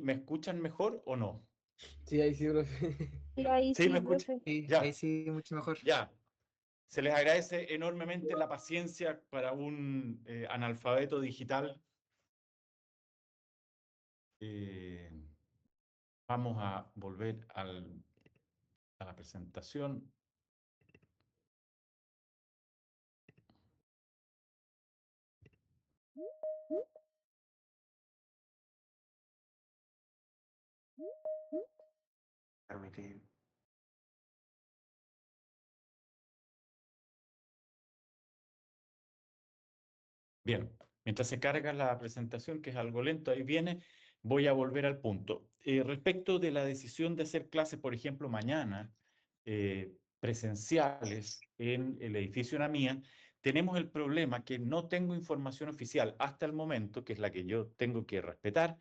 ¿Me escuchan mejor o no? Sí, ahí sí, profe. Sí, ahí ¿Sí me sí, escuchan? profe. Sí, ahí Ya, sí, mucho mejor. ya. Se les agradece enormemente la paciencia para un analfabeto digital. Eh, Vamos a volver a la presentación. Permitir. Bien, mientras se carga la presentación, que es algo lento, ahí viene, voy a volver al punto. Respecto de la decisión de hacer clases, por ejemplo, mañana, presenciales en el edificio NAMIA, tenemos el problema que no tengo información oficial hasta el momento, que es la que yo tengo que respetar,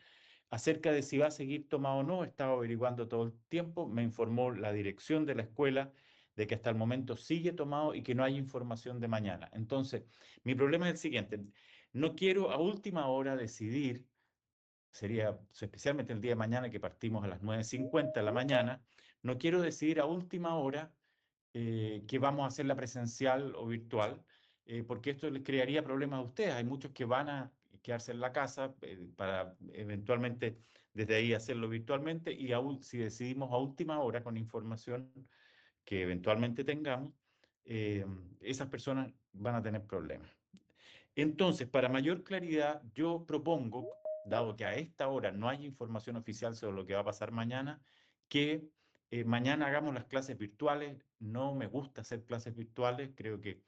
acerca de si va a seguir tomado o no. He estado averiguando todo el tiempo, me informó la dirección de la escuela de que hasta el momento sigue tomado y que no hay información de mañana. Entonces, mi problema es el siguiente: no quiero a última hora decidir, sería especialmente el día de mañana que partimos a las 9:50 de la mañana, no quiero decidir a última hora que vamos a hacer la presencial o virtual, porque esto les crearía problemas a ustedes. Hay muchos que van a quedarse en la casa para eventualmente desde ahí hacerlo virtualmente, y aún si decidimos a última hora con información que eventualmente tengamos, eh, esas personas van a tener problemas. Entonces, para mayor claridad, yo propongo, dado que a esta hora no hay información oficial sobre lo que va a pasar mañana, que mañana hagamos las clases virtuales. No me gusta hacer clases virtuales, creo que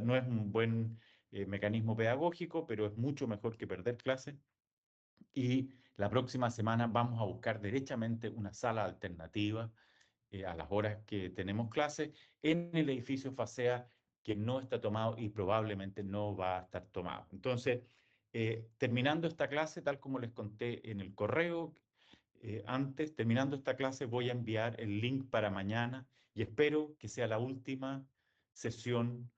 no es un buen mecanismo pedagógico, pero es mucho mejor que perder clases. Y la próxima semana vamos a buscar derechamente una sala alternativa a las horas que tenemos clase en el edificio FASEA, que no está tomado y probablemente no va a estar tomado. Entonces, terminando esta clase, tal como les conté en el correo antes, terminando esta clase voy a enviar el link para mañana y espero que sea la última sesión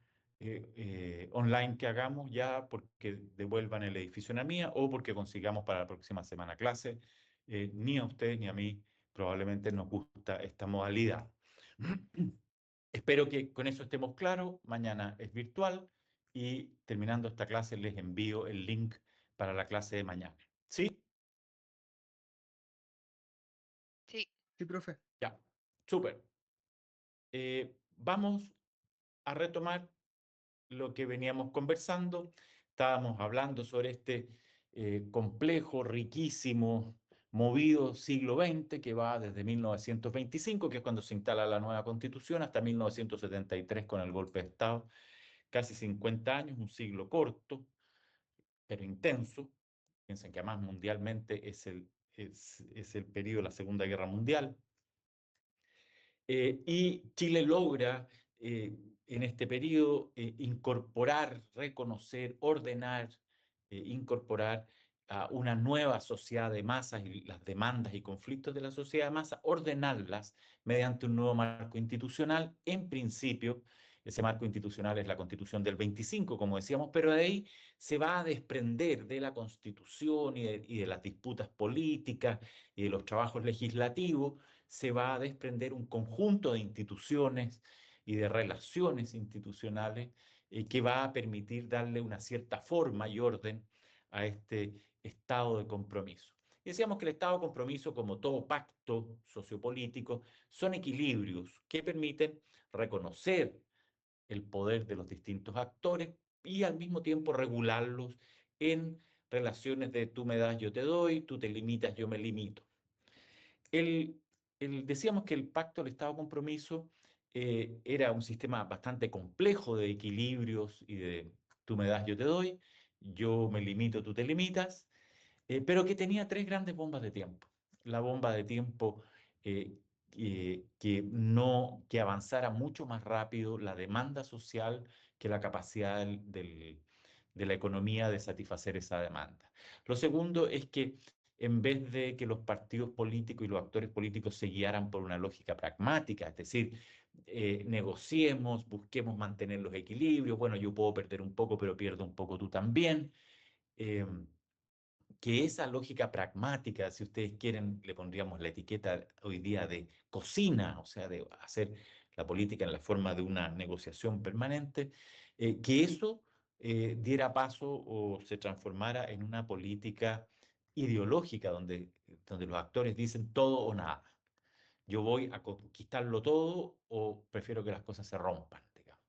online que hagamos, ya porque devuelvan el edificio a la mía o porque consigamos para la próxima semana clase. Ni a ustedes ni a mí probablemente nos gusta esta modalidad. Espero que con eso estemos claros. Mañana es virtual y terminando esta clase les envío el link para la clase de mañana. ¿Sí? Sí. Sí, profe. Ya, súper. Vamos a retomar lo que veníamos conversando. Estábamos hablando sobre este complejo, riquísimo, movido siglo XX que va desde 1925, que es cuando se instala la nueva Constitución, hasta 1973 con el golpe de Estado. Casi 50 años, un siglo corto, pero intenso. Piensen que además mundialmente es el periodo de la Segunda Guerra Mundial. Y Chile logra en este periodo incorporar, reconocer, ordenar, incorporar a una nueva sociedad de masas y las demandas y conflictos de la sociedad de masas, ordenarlas mediante un nuevo marco institucional. En principio, ese marco institucional es la Constitución del 25, como decíamos, pero de ahí se va a desprender de la Constitución y de las disputas políticas y de los trabajos legislativos. Se va a desprender un conjunto de instituciones y de relaciones institucionales que va a permitir darle una cierta forma y orden a este estado de compromiso. Y decíamos que el estado de compromiso, como todo pacto sociopolítico, son equilibrios que permiten reconocer el poder de los distintos actores y al mismo tiempo regularlos en relaciones de tú me das, yo te doy, tú te limitas, yo me limito. El, Decíamos que el pacto del Estado compromiso era un sistema bastante complejo de equilibrios y de tú me das, yo te doy, yo me limito, tú te limitas, pero que tenía tres grandes bombas de tiempo. La bomba de tiempo que avanzara mucho más rápido la demanda social que la capacidad de la economía de satisfacer esa demanda. Lo segundo es que en vez de que los partidos políticos y los actores políticos se guiaran por una lógica pragmática, es decir, negociemos, busquemos mantener los equilibrios, bueno, yo puedo perder un poco, pero pierdo un poco tú también. que esa lógica pragmática, si ustedes quieren, le pondríamos la etiqueta hoy día de cocina, o sea, de hacer la política en la forma de una negociación permanente, que eso diera paso o se transformara en una política ideológica donde los actores dicen todo o nada. Yo voy a conquistarlo todo o prefiero que las cosas se rompan, digamos.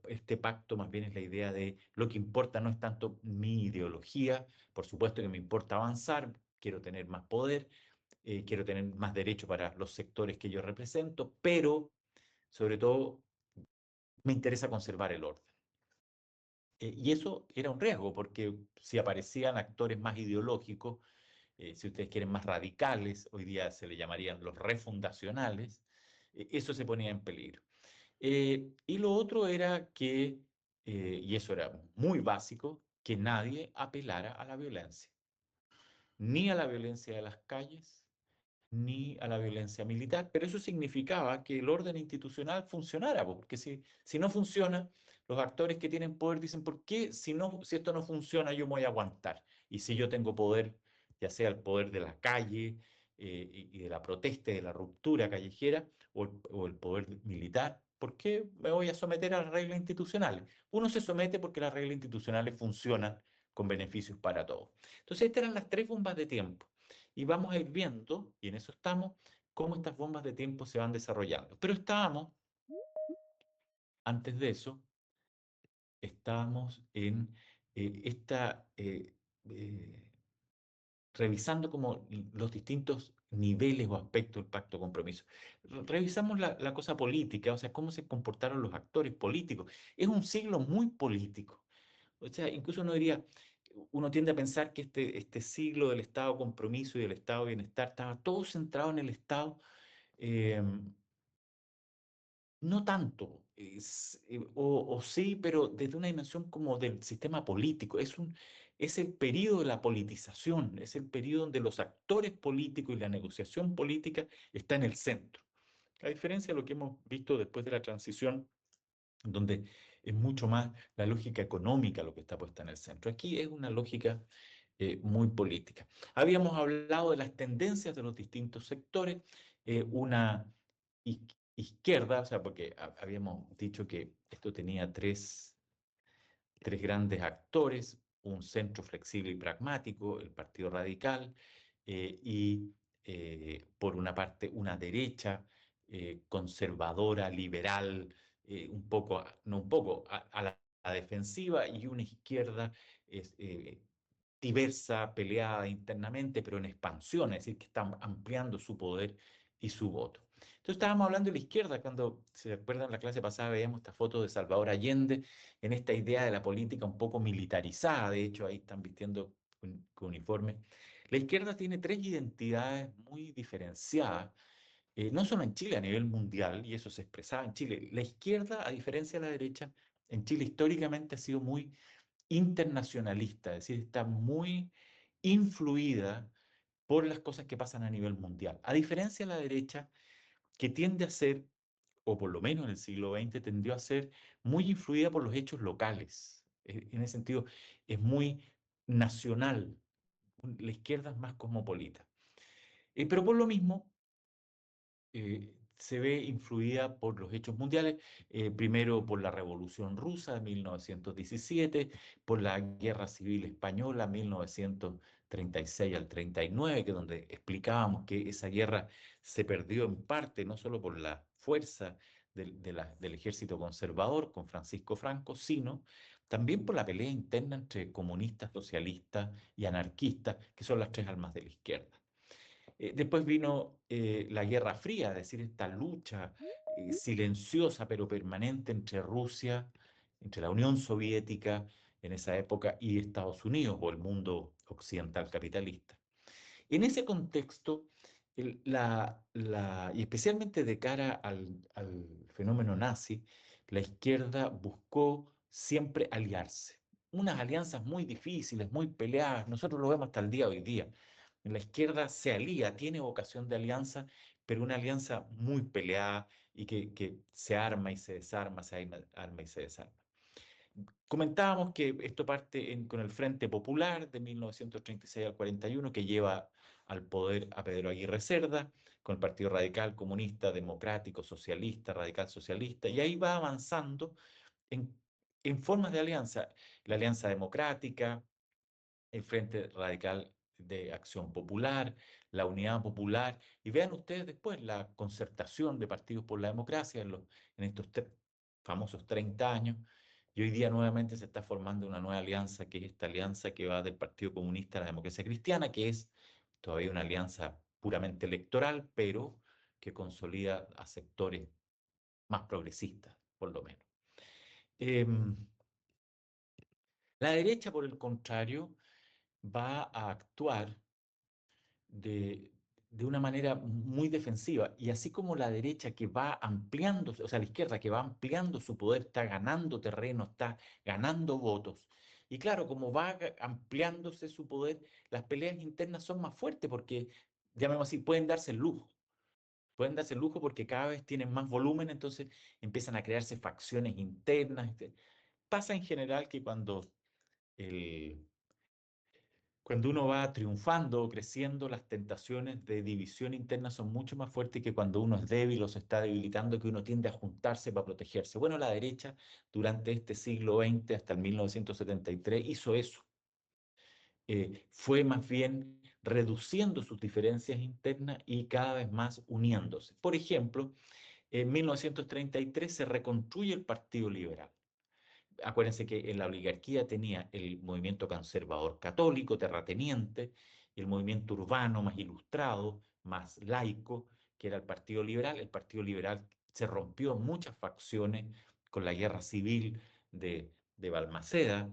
Este pacto más bien es la idea de lo que importa no es tanto mi ideología, por supuesto que me importa avanzar, quiero tener más poder, quiero tener más derecho para los sectores que yo represento, pero sobre todo me interesa conservar el orden. Y eso era un riesgo, porque si aparecían actores más ideológicos, si ustedes quieren más radicales, hoy día se le llamarían los refundacionales, eso se ponía en peligro. Y lo otro era que, y eso era muy básico, que nadie apelara a la violencia, ni a la violencia de las calles, ni a la violencia militar, pero eso significaba que el orden institucional funcionara, porque si no funciona, los actores que tienen poder dicen, ¿por qué si esto no funciona yo me voy a aguantar? Y si yo tengo poder, ya sea el poder de la calle y de la protesta, y de la ruptura callejera, o el poder militar, ¿por qué me voy a someter a las reglas institucionales? Uno se somete porque las reglas institucionales funcionan con beneficios para todos. Entonces, estas eran las tres bombas de tiempo y vamos a ir viendo, y en eso estamos, cómo estas bombas de tiempo se van desarrollando. Pero antes de eso, estábamos en eh, revisando como los distintos niveles o aspectos del pacto de compromiso. Revisamos la cosa política, o sea, cómo se comportaron los actores políticos. Es un siglo muy político. O sea, incluso uno tiende a pensar que este siglo del Estado de compromiso y del Estado de bienestar estaba todo centrado en el Estado. eh, no tanto, o sí, pero desde una dimensión como del sistema político. Es el periodo de la politización, es el periodo donde los actores políticos y la negociación política está en el centro. A diferencia de lo que hemos visto después de la transición, donde es mucho más la lógica económica lo que está puesta en el centro. Aquí es una lógica muy política. Habíamos hablado de las tendencias de los distintos sectores, una izquierda, o sea, porque habíamos dicho que esto tenía tres grandes actores, un centro flexible y pragmático, el Partido Radical, y por una parte una derecha conservadora, liberal, un poco, no un poco, a la defensiva, y una izquierda es, diversa, peleada internamente, pero en expansión, es decir, que están ampliando su poder y su voto. Entonces estábamos hablando de la izquierda, cuando se acuerdan la clase pasada veíamos esta foto de Salvador Allende en esta idea de la política un poco militarizada, de hecho ahí están vistiendo con uniforme. La izquierda tiene tres identidades muy diferenciadas, no solo en Chile, a nivel mundial, y eso se expresaba en Chile. La izquierda, a diferencia de la derecha, en Chile históricamente ha sido muy internacionalista, es decir, está muy influida por las cosas que pasan a nivel mundial. A diferencia de la derecha, que tiende a ser, o por lo menos en el siglo XX, tendió a ser muy influida por los hechos locales. En ese sentido, es muy nacional. La izquierda es más cosmopolita. Pero por lo mismo, se ve influida por los hechos mundiales, primero por la Revolución Rusa de 1917, por la Guerra Civil Española 1936 al 39, que donde explicábamos que esa guerra se perdió en parte no solo por la fuerza del ejército conservador con Francisco Franco, sino también por la pelea interna entre comunistas, socialistas y anarquistas, que son las tres almas de la izquierda. Después vino la Guerra Fría, es decir, esta lucha silenciosa pero permanente entre Rusia, entre la Unión Soviética en esa época y Estados Unidos o el mundo occidental capitalista. En ese contexto, y especialmente de cara al fenómeno nazi, la izquierda buscó siempre aliarse. Unas alianzas muy difíciles, muy peleadas, nosotros lo vemos hasta el día de hoy día. La izquierda se alía, tiene vocación de alianza, pero una alianza muy peleada y que se arma y se desarma, se arma y se desarma. Comentábamos que esto parte con el Frente Popular de 1936 al 41, que lleva al poder a Pedro Aguirre Cerda, con el Partido Radical Comunista, Democrático, Socialista, Radical Socialista, y ahí va avanzando en, en formas de alianza. La Alianza Democrática, el Frente Radical de Acción Popular, la Unidad Popular, y vean ustedes después la concertación de partidos por la democracia en estos famosos 30 años, y hoy día nuevamente se está formando una nueva alianza, que es esta alianza que va del Partido Comunista a la democracia cristiana, que es todavía una alianza puramente electoral, pero que consolida a sectores más progresistas, por lo menos. Em, la derecha, por el contrario, va a actuar de, de una manera muy defensiva. Y así como la derecha que va ampliando, o sea, la izquierda que va ampliando su poder, está ganando terreno, está ganando votos. Y claro, como va ampliándose su poder, las peleas internas son más fuertes porque, llamémoslo así, pueden darse el lujo. Pueden darse el lujo porque cada vez tienen más volumen, entonces empiezan a crearse facciones internas. Pasa en general que el, cuando uno va triunfando o creciendo, las tentaciones de división interna son mucho más fuertes que cuando uno es débil o se está debilitando, que uno tiende a juntarse para protegerse. Bueno, la derecha durante este siglo XX hasta el 1973 hizo eso. Fue más bien reduciendo sus diferencias internas y cada vez más uniéndose. Por ejemplo, en 1933 se reconstruye el Partido Liberal. Acuérdense que en la oligarquía tenía el movimiento conservador católico, terrateniente, el movimiento urbano más ilustrado, más laico, que era el Partido Liberal. El Partido Liberal se rompió en muchas facciones con la guerra civil de Balmaceda,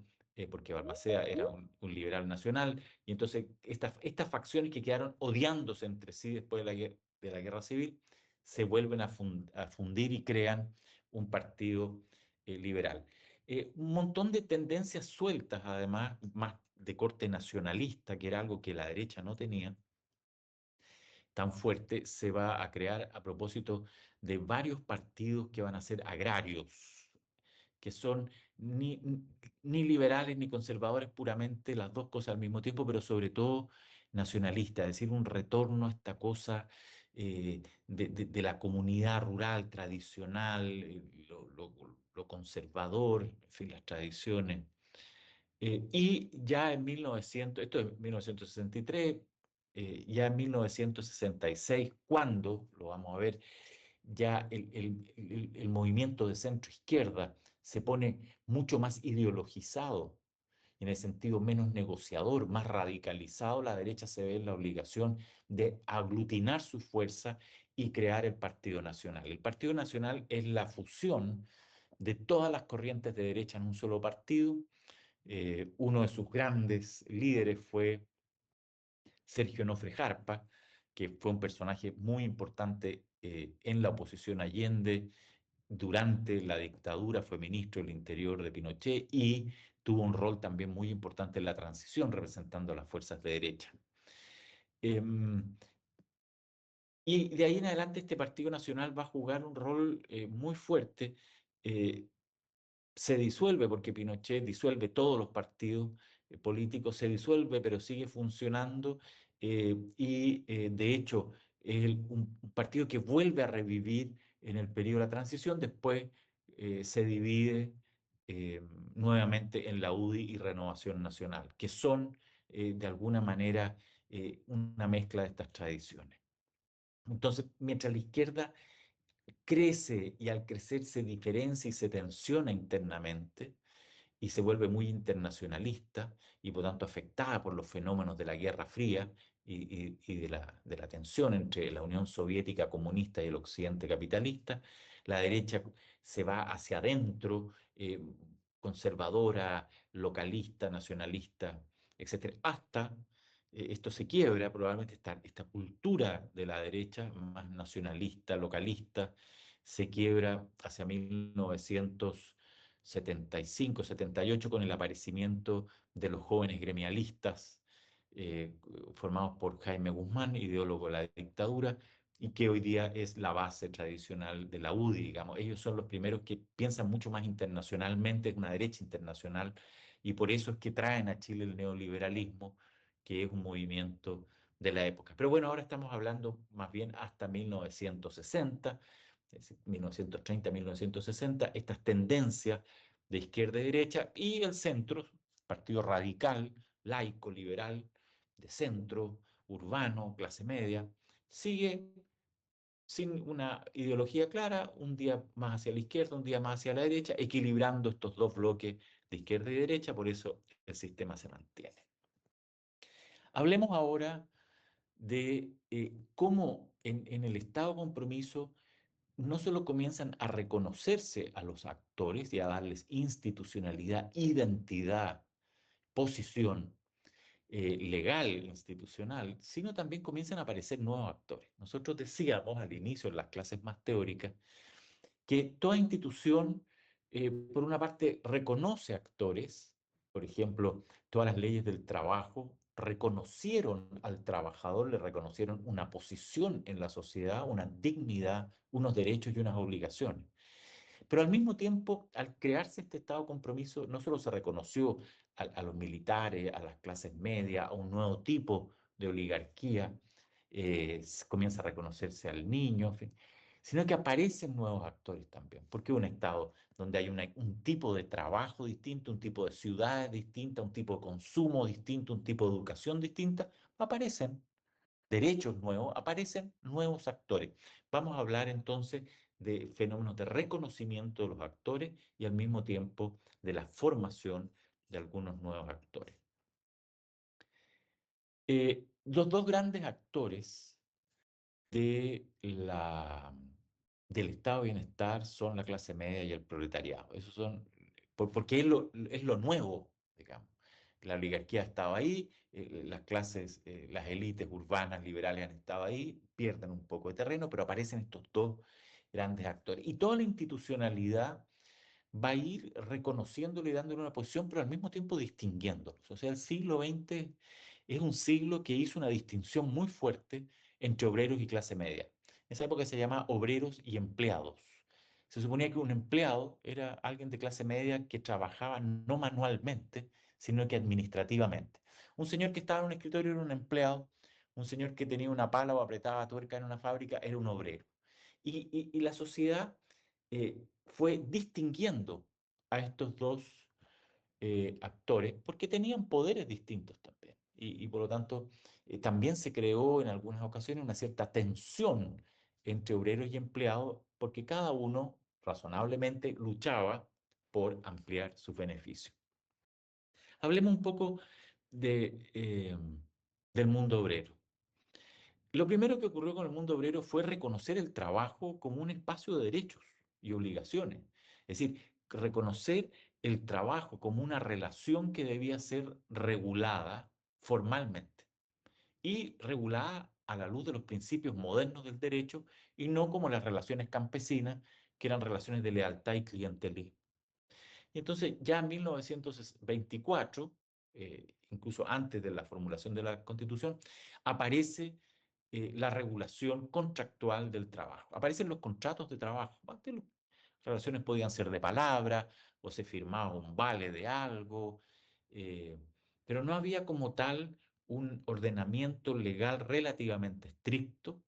porque Balmaceda era un liberal nacional, y entonces estas facciones que quedaron odiándose entre sí después de la guerra civil, se vuelven a fundir y crean un partido liberal. Un montón de tendencias sueltas, además, más de corte nacionalista, que era algo que la derecha no tenía tan fuerte, se va a crear a propósito de varios partidos que van a ser agrarios, que son ni liberales ni conservadores puramente, las dos cosas al mismo tiempo, pero sobre todo nacionalistas, es decir, un retorno a esta cosa de la comunidad rural tradicional, lo conservador, en fin, las tradiciones. Y ya en 1900, esto es 1963, ya en 1966, cuando, lo vamos a ver, ya el movimiento de centro izquierda se pone mucho más ideologizado, en el sentido menos negociador, más radicalizado, la derecha se ve en la obligación de aglutinar su fuerza y crear el Partido Nacional. El Partido Nacional es la fusión de todas las corrientes de derecha en un solo partido. Uno de sus grandes líderes fue Sergio Nofre Jarpa, que fue un personaje muy importante en la oposición a Allende durante la dictadura, fue ministro del Interior de Pinochet y tuvo un rol también muy importante en la transición, representando a las fuerzas de derecha. Y de ahí en adelante este Partido Nacional va a jugar un rol muy fuerte. eh, Se disuelve porque Pinochet disuelve todos los partidos políticos, se disuelve pero sigue funcionando de hecho es un partido que vuelve a revivir en el periodo de la transición, después se divide eh, nuevamente en la UDI y Renovación Nacional, que son de alguna manera una mezcla de estas tradiciones. Entonces, mientras la izquierda crece y al crecer se diferencia y se tensiona internamente y se vuelve muy internacionalista y por tanto afectada por los fenómenos de la Guerra Fría y de la tensión entre la Unión Soviética comunista y el Occidente capitalista. La derecha se va hacia adentro, conservadora, localista, nacionalista, etcétera, hasta esto se quiebra, probablemente esta cultura de la derecha más nacionalista, localista, se quiebra hacia 1975, 78 con el aparecimiento de los jóvenes gremialistas formados por Jaime Guzmán, ideólogo de la dictadura, y que hoy día es la base tradicional de la UDI, digamos. Ellos son los primeros que piensan mucho más internacionalmente, es una derecha internacional, y por eso es que traen a Chile el neoliberalismo, que es un movimiento de la época. Pero bueno, ahora estamos hablando más bien hasta 1960, es decir, 1930, 1960, estas tendencias de izquierda y derecha, y el centro, partido radical, laico, liberal, de centro, urbano, clase media, sigue sin una ideología clara, un día más hacia la izquierda, un día más hacia la derecha, equilibrando estos dos bloques de izquierda y derecha, por eso el sistema se mantiene. Hablemos ahora de cómo en el estado de compromiso no solo comienzan a reconocerse a los actores y a darles institucionalidad, identidad, posición, legal, institucional, sino también comienzan a aparecer nuevos actores. Nosotros decíamos al inicio, en las clases más teóricas, que toda institución, por una parte, reconoce actores, por ejemplo, todas las leyes del trabajo reconocieron al trabajador, le reconocieron una posición en la sociedad, una dignidad, unos derechos y unas obligaciones. Pero al mismo tiempo, al crearse este estado de compromiso, no solo se reconoció a los militares, a las clases medias, a un nuevo tipo de oligarquía, comienza a reconocerse al niño, en fin, sino que aparecen nuevos actores también, porque un estado donde hay un tipo de trabajo distinto, un tipo de ciudades distinta, un tipo de consumo distinto, un tipo de educación distinta, aparecen derechos nuevos, aparecen nuevos actores. Vamos a hablar entonces de fenómenos de reconocimiento de los actores y al mismo tiempo de la formación de algunos nuevos actores. Los dos grandes actores de del estado de bienestar son la clase media y el proletariado. Esos son, porque es lo nuevo, digamos. La oligarquía ha estado ahí, las clases, las élites urbanas liberales han estado ahí, pierden un poco de terreno, pero aparecen estos dos grandes actores. Y toda la institucionalidad va a ir reconociéndole y dándole una posición, pero al mismo tiempo distinguiéndolos. O sea, el siglo XX es un siglo que hizo una distinción muy fuerte entre obreros y clase media. En esa época se llama obreros y empleados. Se suponía que un empleado era alguien de clase media que trabajaba no manualmente, sino que administrativamente. Un señor que estaba en un escritorio era un empleado, un señor que tenía una pala o apretaba tuerca en una fábrica era un obrero. Y la sociedad fue distinguiendo a estos dos actores porque tenían poderes distintos también. Y por lo tanto, también se creó en algunas ocasiones una cierta tensión entre obreros y empleados porque cada uno razonablemente luchaba por ampliar sus beneficios. Hablemos un poco del mundo obrero. Lo primero que ocurrió con el mundo obrero fue reconocer el trabajo como un espacio de derechos y obligaciones. Es decir, reconocer el trabajo como una relación que debía ser regulada formalmente y regulada a la luz de los principios modernos del derecho y no como las relaciones campesinas, que eran relaciones de lealtad y clientelismo. Y entonces ya en 1924, incluso antes de la formulación de la Constitución, aparece la regulación contractual del trabajo. Aparecen los contratos de trabajo. Antes las relaciones podían ser de palabra o se firmaba un vale de algo, eh, pero no había como tal un ordenamiento legal relativamente estricto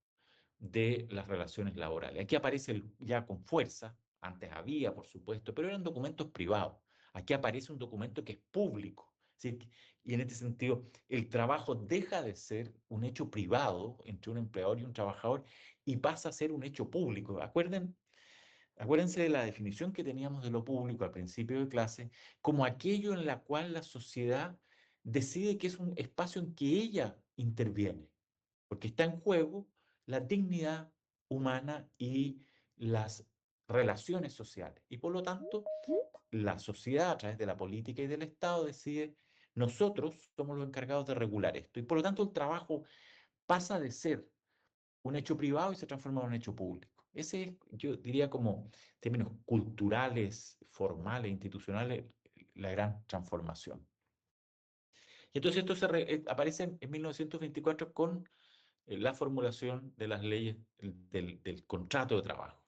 de las relaciones laborales. Aquí aparece ya con fuerza, antes había, por supuesto, pero eran documentos privados. Aquí aparece un documento que es público. ¿Sí? Y en este sentido, el trabajo deja de ser un hecho privado entre un empleador y un trabajador y pasa a ser un hecho público. Acuérdense de la definición que teníamos de lo público al principio de clase, como aquello en la cual la sociedad decide que es un espacio en que ella interviene porque está en juego la dignidad humana y las relaciones sociales. Y por lo tanto, la sociedad a través de la política y del Estado decide, nosotros somos los encargados de regular esto. Y por lo tanto, el trabajo pasa de ser un hecho privado y se transforma en un hecho público. Ese es, yo diría, como términos culturales, formales, institucionales, la gran transformación. Y entonces esto aparece en 1924 con la formulación de las leyes del contrato de trabajo.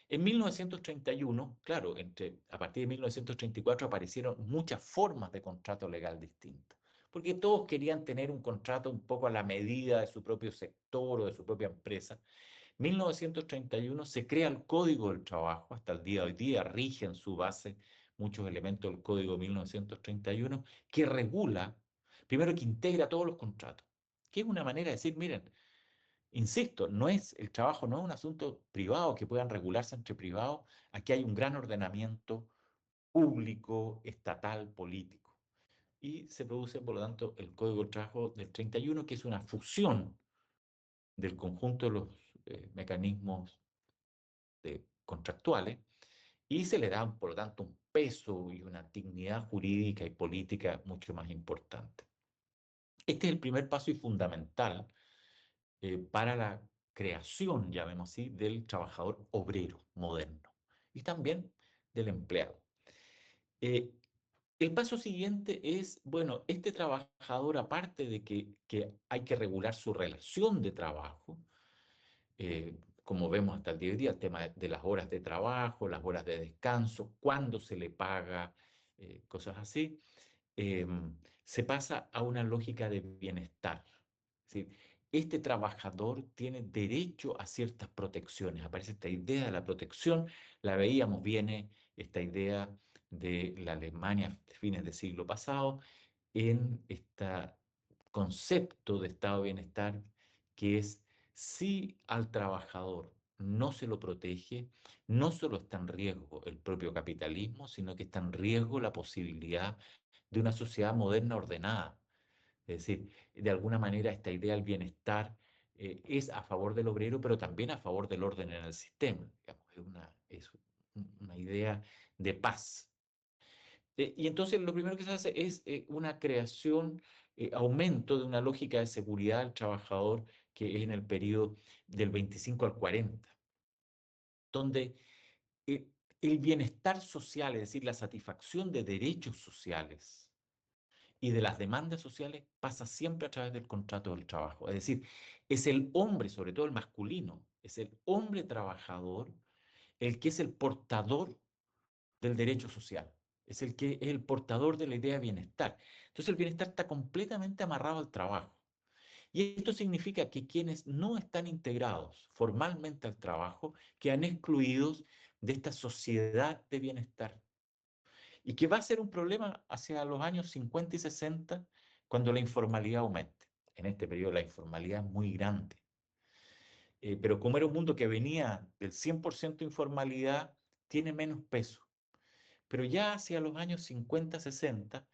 En 1931, claro, a partir de 1934 aparecieron muchas formas de contrato legal distintas, porque todos querían tener un contrato un poco a la medida de su propio sector o de su propia empresa. 1931 se crea el Código del Trabajo, hasta el día de hoy día rige en su base muchos elementos del Código de 1931, que regula, primero que integra todos los contratos, que es una manera de decir, miren, insisto, el trabajo no es un asunto privado que puedan regularse entre privados, aquí hay un gran ordenamiento público, estatal, político. Y se produce, por lo tanto, el Código del Trabajo del 31, que es una fusión del conjunto de los mecanismos contractuales, y se le da, por lo tanto, un peso y una dignidad jurídica y política mucho más importante. Este es el primer paso y fundamental para la creación, llamémoslo así, del trabajador obrero moderno y también del empleado. Eh, el paso siguiente es, bueno, este trabajador, aparte de que hay que regular su relación de trabajo, como vemos hasta el día de hoy, el tema de las horas de trabajo, las horas de descanso, cuándo se le paga, cosas así, eh, se pasa a una lógica de bienestar. Es decir, este trabajador tiene derecho a ciertas protecciones. Aparece esta idea de la protección, la veíamos, viene esta idea de la Alemania de fines del siglo pasado en este concepto de estado de bienestar que es si al trabajador no se lo protege, no solo está en riesgo el propio capitalismo, sino que está en riesgo la posibilidad de una sociedad moderna ordenada. Es decir, de alguna manera esta idea del bienestar es a favor del obrero, pero también a favor del orden en el sistema. Digamos, es una idea de paz. Y entonces lo primero que se hace es una creación, aumento de una lógica de seguridad del trabajador que es en el periodo del 25 al 40, donde eh, el bienestar social, es decir, la satisfacción de derechos sociales y de las demandas sociales pasa siempre a través del contrato del trabajo. Es decir, es el hombre, sobre todo el masculino, es el hombre trabajador el que es el portador del derecho social. Es el que es el portador de la idea de bienestar. Entonces el bienestar está completamente amarrado al trabajo. Y esto significa que quienes no están integrados formalmente al trabajo quedan excluidos de esta sociedad de bienestar. Y que va a ser un problema hacia los años 50 y 60 cuando la informalidad aumente. En este periodo la informalidad es muy grande. Pero como era un mundo que venía del 100% informalidad, tiene menos peso. Pero ya hacia los años 50, 60,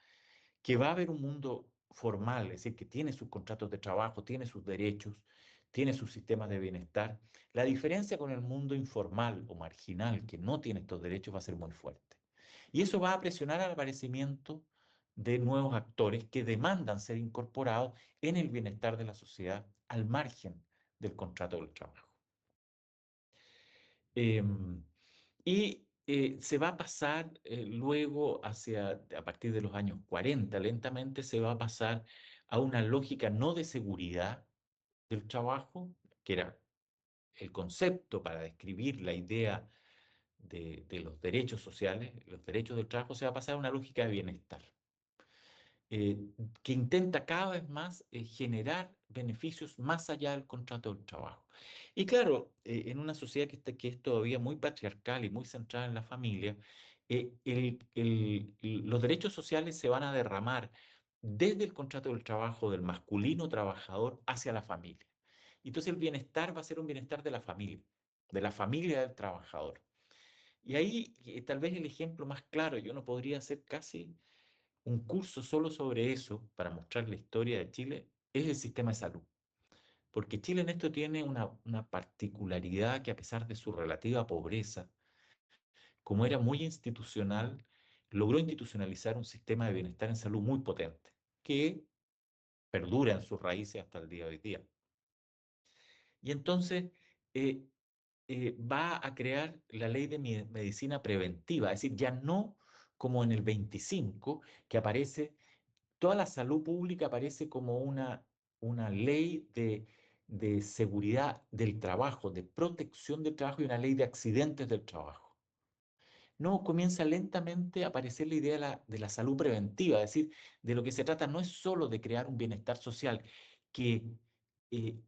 que va a haber un mundo formal, es decir, que tiene sus contratos de trabajo, tiene sus derechos, tiene sus sistemas de bienestar, la diferencia con el mundo informal o marginal, que no tiene estos derechos, va a ser muy fuerte. Y eso va a presionar al aparecimiento de nuevos actores que demandan ser incorporados en el bienestar de la sociedad al margen del contrato del trabajo. Em, se va a pasar luego a partir de los años 40, lentamente se va a pasar a una lógica no de seguridad del trabajo, que era el concepto para describir la idea de los derechos sociales, los derechos del trabajo, se va a pasar a una lógica de bienestar eh, que intenta cada vez más generar beneficios más allá del contrato del trabajo. Y claro, en una sociedad que es todavía muy patriarcal y muy centrada en la familia, los derechos sociales se van a derramar desde el contrato del trabajo del masculino trabajador hacia la familia. Entonces el bienestar va a ser un bienestar de la familia del trabajador. Y ahí tal vez el ejemplo más claro, yo no podría hacer casi un curso solo sobre eso para mostrar la historia de Chile es el sistema de salud. Porque Chile en esto tiene una particularidad que a pesar de su relativa pobreza, como era muy institucional, logró institucionalizar un sistema de bienestar en salud muy potente, que perdura en sus raíces hasta el día de hoy día. Y entonces eh, va a crear la ley de medicina preventiva, es decir, ya no como en el 25, que aparece toda la salud pública aparece como una ley de seguridad del trabajo, de protección del trabajo y una ley de accidentes del trabajo. No, comienza lentamente a aparecer la idea de la salud preventiva, es decir, de lo que se trata no es solo de crear un bienestar social que eh,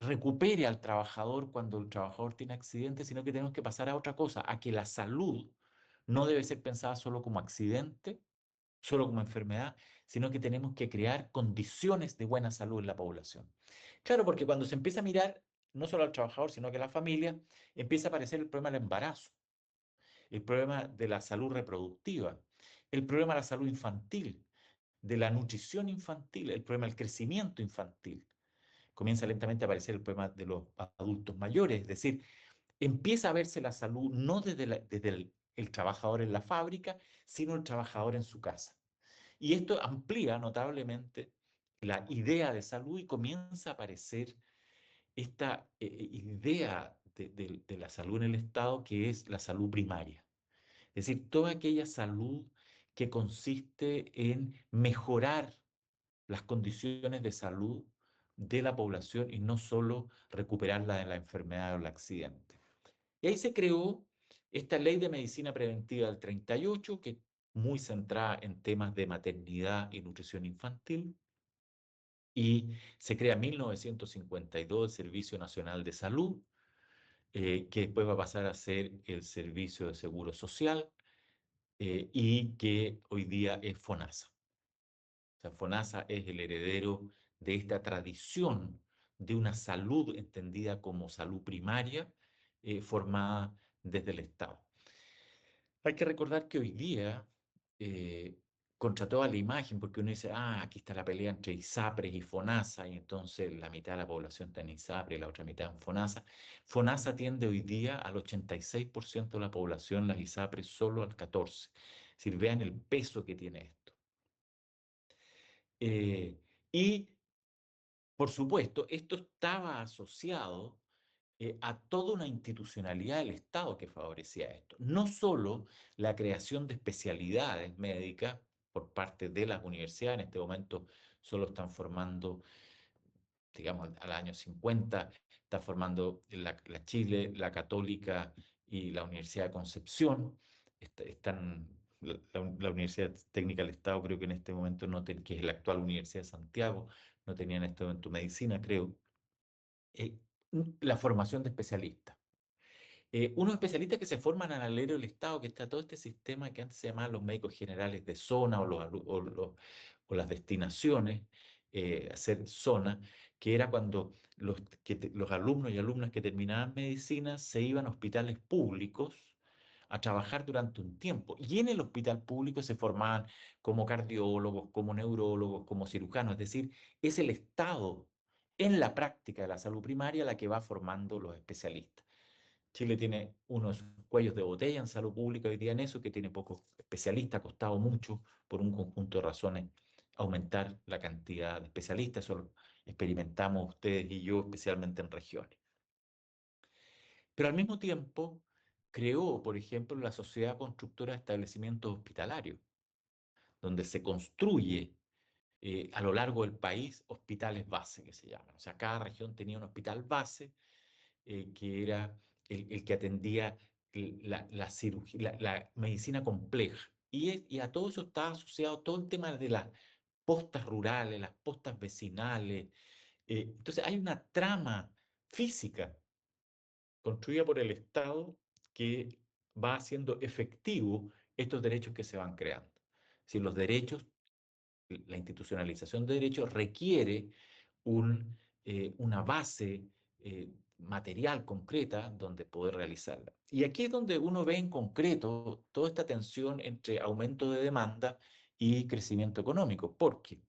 recupere al trabajador cuando el trabajador tiene accidente, sino que tenemos que pasar a otra cosa, a que la salud no debe ser pensada solo como accidente, solo como enfermedad, sino que tenemos que crear condiciones de buena salud en la población. Claro, porque cuando se empieza a mirar no solo al trabajador, sino que a la familia, empieza a aparecer el problema del embarazo, el problema de la salud reproductiva, el problema de la salud infantil, de la nutrición infantil, el problema del crecimiento infantil. Comienza lentamente a aparecer el problema de los adultos mayores, es decir, empieza a verse la salud no desde el trabajador en la fábrica, sino el trabajador en su casa. Y esto amplía notablemente la idea de salud y comienza a aparecer esta idea de la salud en el Estado que es la salud primaria. Es decir, toda aquella salud que consiste en mejorar las condiciones de salud de la población y no solo recuperarla de la enfermedad o el accidente. Y ahí se creó esta ley de medicina preventiva del 38, que es muy centrada en temas de maternidad y nutrición infantil, y se crea en 1952 el Servicio Nacional de Salud, que después va a pasar a ser el Servicio de Seguro Social, y que hoy día es FONASA. O sea, FONASA es el heredero de esta tradición de una salud entendida como salud primaria, formada desde el Estado. Hay que recordar que hoy día, eh, contra toda la imagen, porque uno dice, aquí está la pelea entre ISAPRES y FONASA, y entonces la mitad de la población está en ISAPRES y la otra mitad en FONASA. FONASA atiende hoy día al 86% de la población, las ISAPRES solo al 14%. Es decir, vean el peso que tiene esto. Y, por supuesto, esto estaba asociado a toda una institucionalidad del Estado que favorecía esto. No solo la creación de especialidades médicas por parte de las universidades, en este momento solo están formando, digamos, al año 50, está formando la Chile, la Católica y la Universidad de Concepción. La Universidad Técnica del Estado creo que en este momento no tiene, que es la actual Universidad de Santiago, no tenía en este momento medicina, creo. Eh, la formación de especialistas. Unos especialistas que se forman al alero del Estado, que está todo este sistema que antes se llamaban los médicos generales de zona o las destinaciones, hacer zona, que era cuando los alumnos y alumnas que terminaban medicina se iban a hospitales públicos a trabajar durante un tiempo. Y en el hospital público se formaban como cardiólogos, como neurólogos, como cirujanos. Es decir, es el Estado en la práctica de la salud primaria la que va formando los especialistas. Chile tiene unos cuellos de botella en salud pública hoy día en eso, que tiene pocos especialistas, ha costado mucho por un conjunto de razones aumentar la cantidad de especialistas, eso lo experimentamos ustedes y yo, especialmente en regiones. Pero al mismo tiempo creó, por ejemplo, la Sociedad Constructora de Establecimientos Hospitalarios, donde se construye a lo largo del país hospitales base, que se llaman. O sea, cada región tenía un hospital base que era el que atendía la cirugía, la medicina compleja. Y a todo eso estaba asociado todo el tema de las postas rurales, las postas vecinales. Entonces hay una trama física construida por el Estado que va haciendo efectivo estos derechos que se van creando. Si los derechos, la institucionalización de derechos requiere una base material concreta donde poder realizarla. Y aquí es donde uno ve en concreto toda esta tensión entre aumento de demanda y crecimiento económico. ¿Por qué?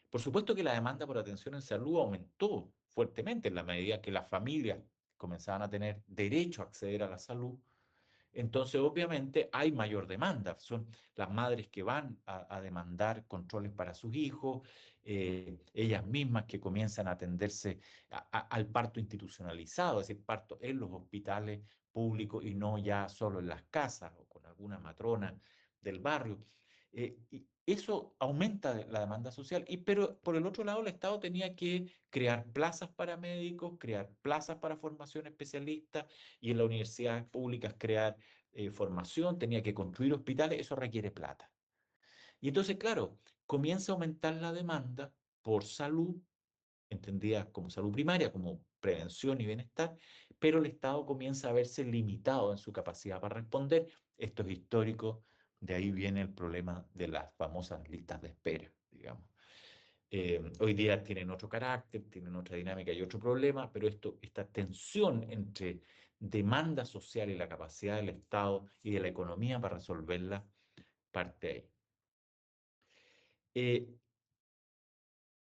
Por supuesto que la demanda por atención en salud aumentó fuertemente en la medida que las familias comenzaban a tener derecho a acceder a la salud. Entonces, obviamente, hay mayor demanda. Son las madres que van a demandar controles para sus hijos, ellas mismas que comienzan a atenderse al parto institucionalizado, es decir, parto en los hospitales públicos y no ya solo en las casas o con alguna matrona del barrio. Eso aumenta la demanda social, pero por el otro lado el Estado tenía que crear plazas para médicos, crear plazas para formación especialista y en las universidades públicas crear formación, tenía que construir hospitales, eso requiere plata. Y entonces, claro, comienza a aumentar la demanda por salud, entendida como salud primaria, como prevención y bienestar, pero el Estado comienza a verse limitado en su capacidad para responder. Esto es histórico, de ahí viene el problema de las famosas listas de espera, digamos. Hoy día tienen otro carácter, tienen otra dinámica y otro problema, pero esta tensión entre demanda social y la capacidad del Estado y de la economía para resolverla parte ahí. Eh,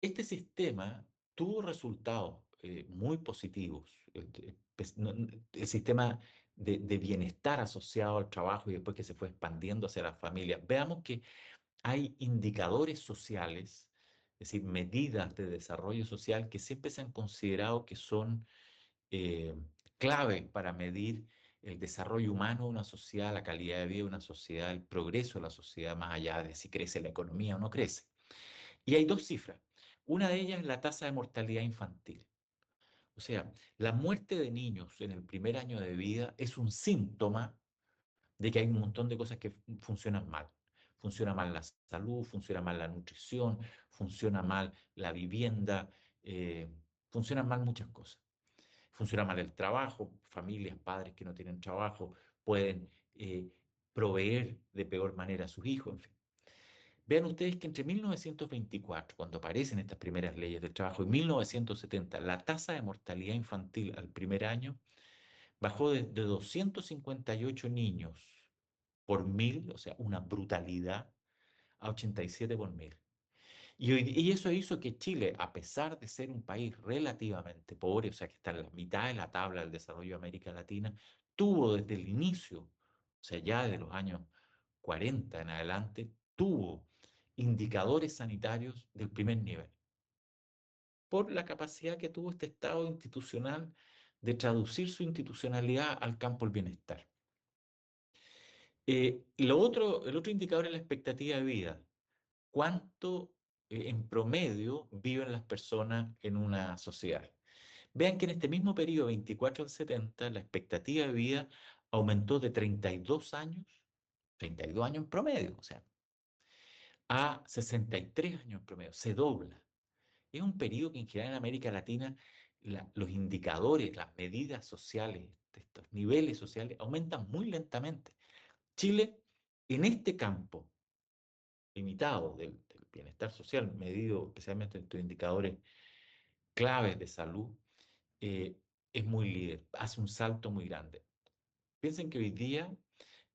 Este sistema tuvo resultados muy positivos. El sistema de bienestar asociado al trabajo y después que se fue expandiendo hacia las familias. Veamos que hay indicadores sociales, es decir, medidas de desarrollo social que siempre se han considerado que son eh, clave para medir el desarrollo humano de una sociedad, la calidad de vida de una sociedad, el progreso de la sociedad, más allá de si crece la economía o no crece. Y hay dos cifras. Una de ellas es la tasa de mortalidad infantil. O sea, la muerte de niños en el primer año de vida es un síntoma de que hay un montón de cosas que funcionan mal. Funciona mal la salud, funciona mal la nutrición, funciona mal la vivienda, eh, funcionan mal muchas cosas. Funciona mal el trabajo, familias, padres que no tienen trabajo pueden proveer de peor manera a sus hijos, en fin. Vean ustedes que entre 1924, cuando aparecen estas primeras leyes del trabajo, y 1970, la tasa de mortalidad infantil al primer año bajó de 258 niños por mil, o sea, una brutalidad, a 87 por mil. Y eso hizo que Chile, a pesar de ser un país relativamente pobre, o sea, que está en la mitad de la tabla del desarrollo de América Latina, tuvo desde el inicio, o sea, ya de los años 40 en adelante, tuvo indicadores sanitarios del primer nivel, por la capacidad que tuvo este Estado institucional de traducir su institucionalidad al campo del bienestar. El otro indicador es la expectativa de vida. ¿Cuánto en promedio viven las personas en una sociedad? Vean que en este mismo periodo, 24 al 70, la expectativa de vida aumentó de 32 años en promedio, o sea, a 63 años en promedio, se dobla. Es un periodo que en general en América Latina los indicadores, las medidas sociales, estos niveles sociales aumentan muy lentamente. Chile, en este campo limitado del bienestar social, medido especialmente en estos indicadores claves de salud, eh, es muy líder, hace un salto muy grande. Piensen que hoy día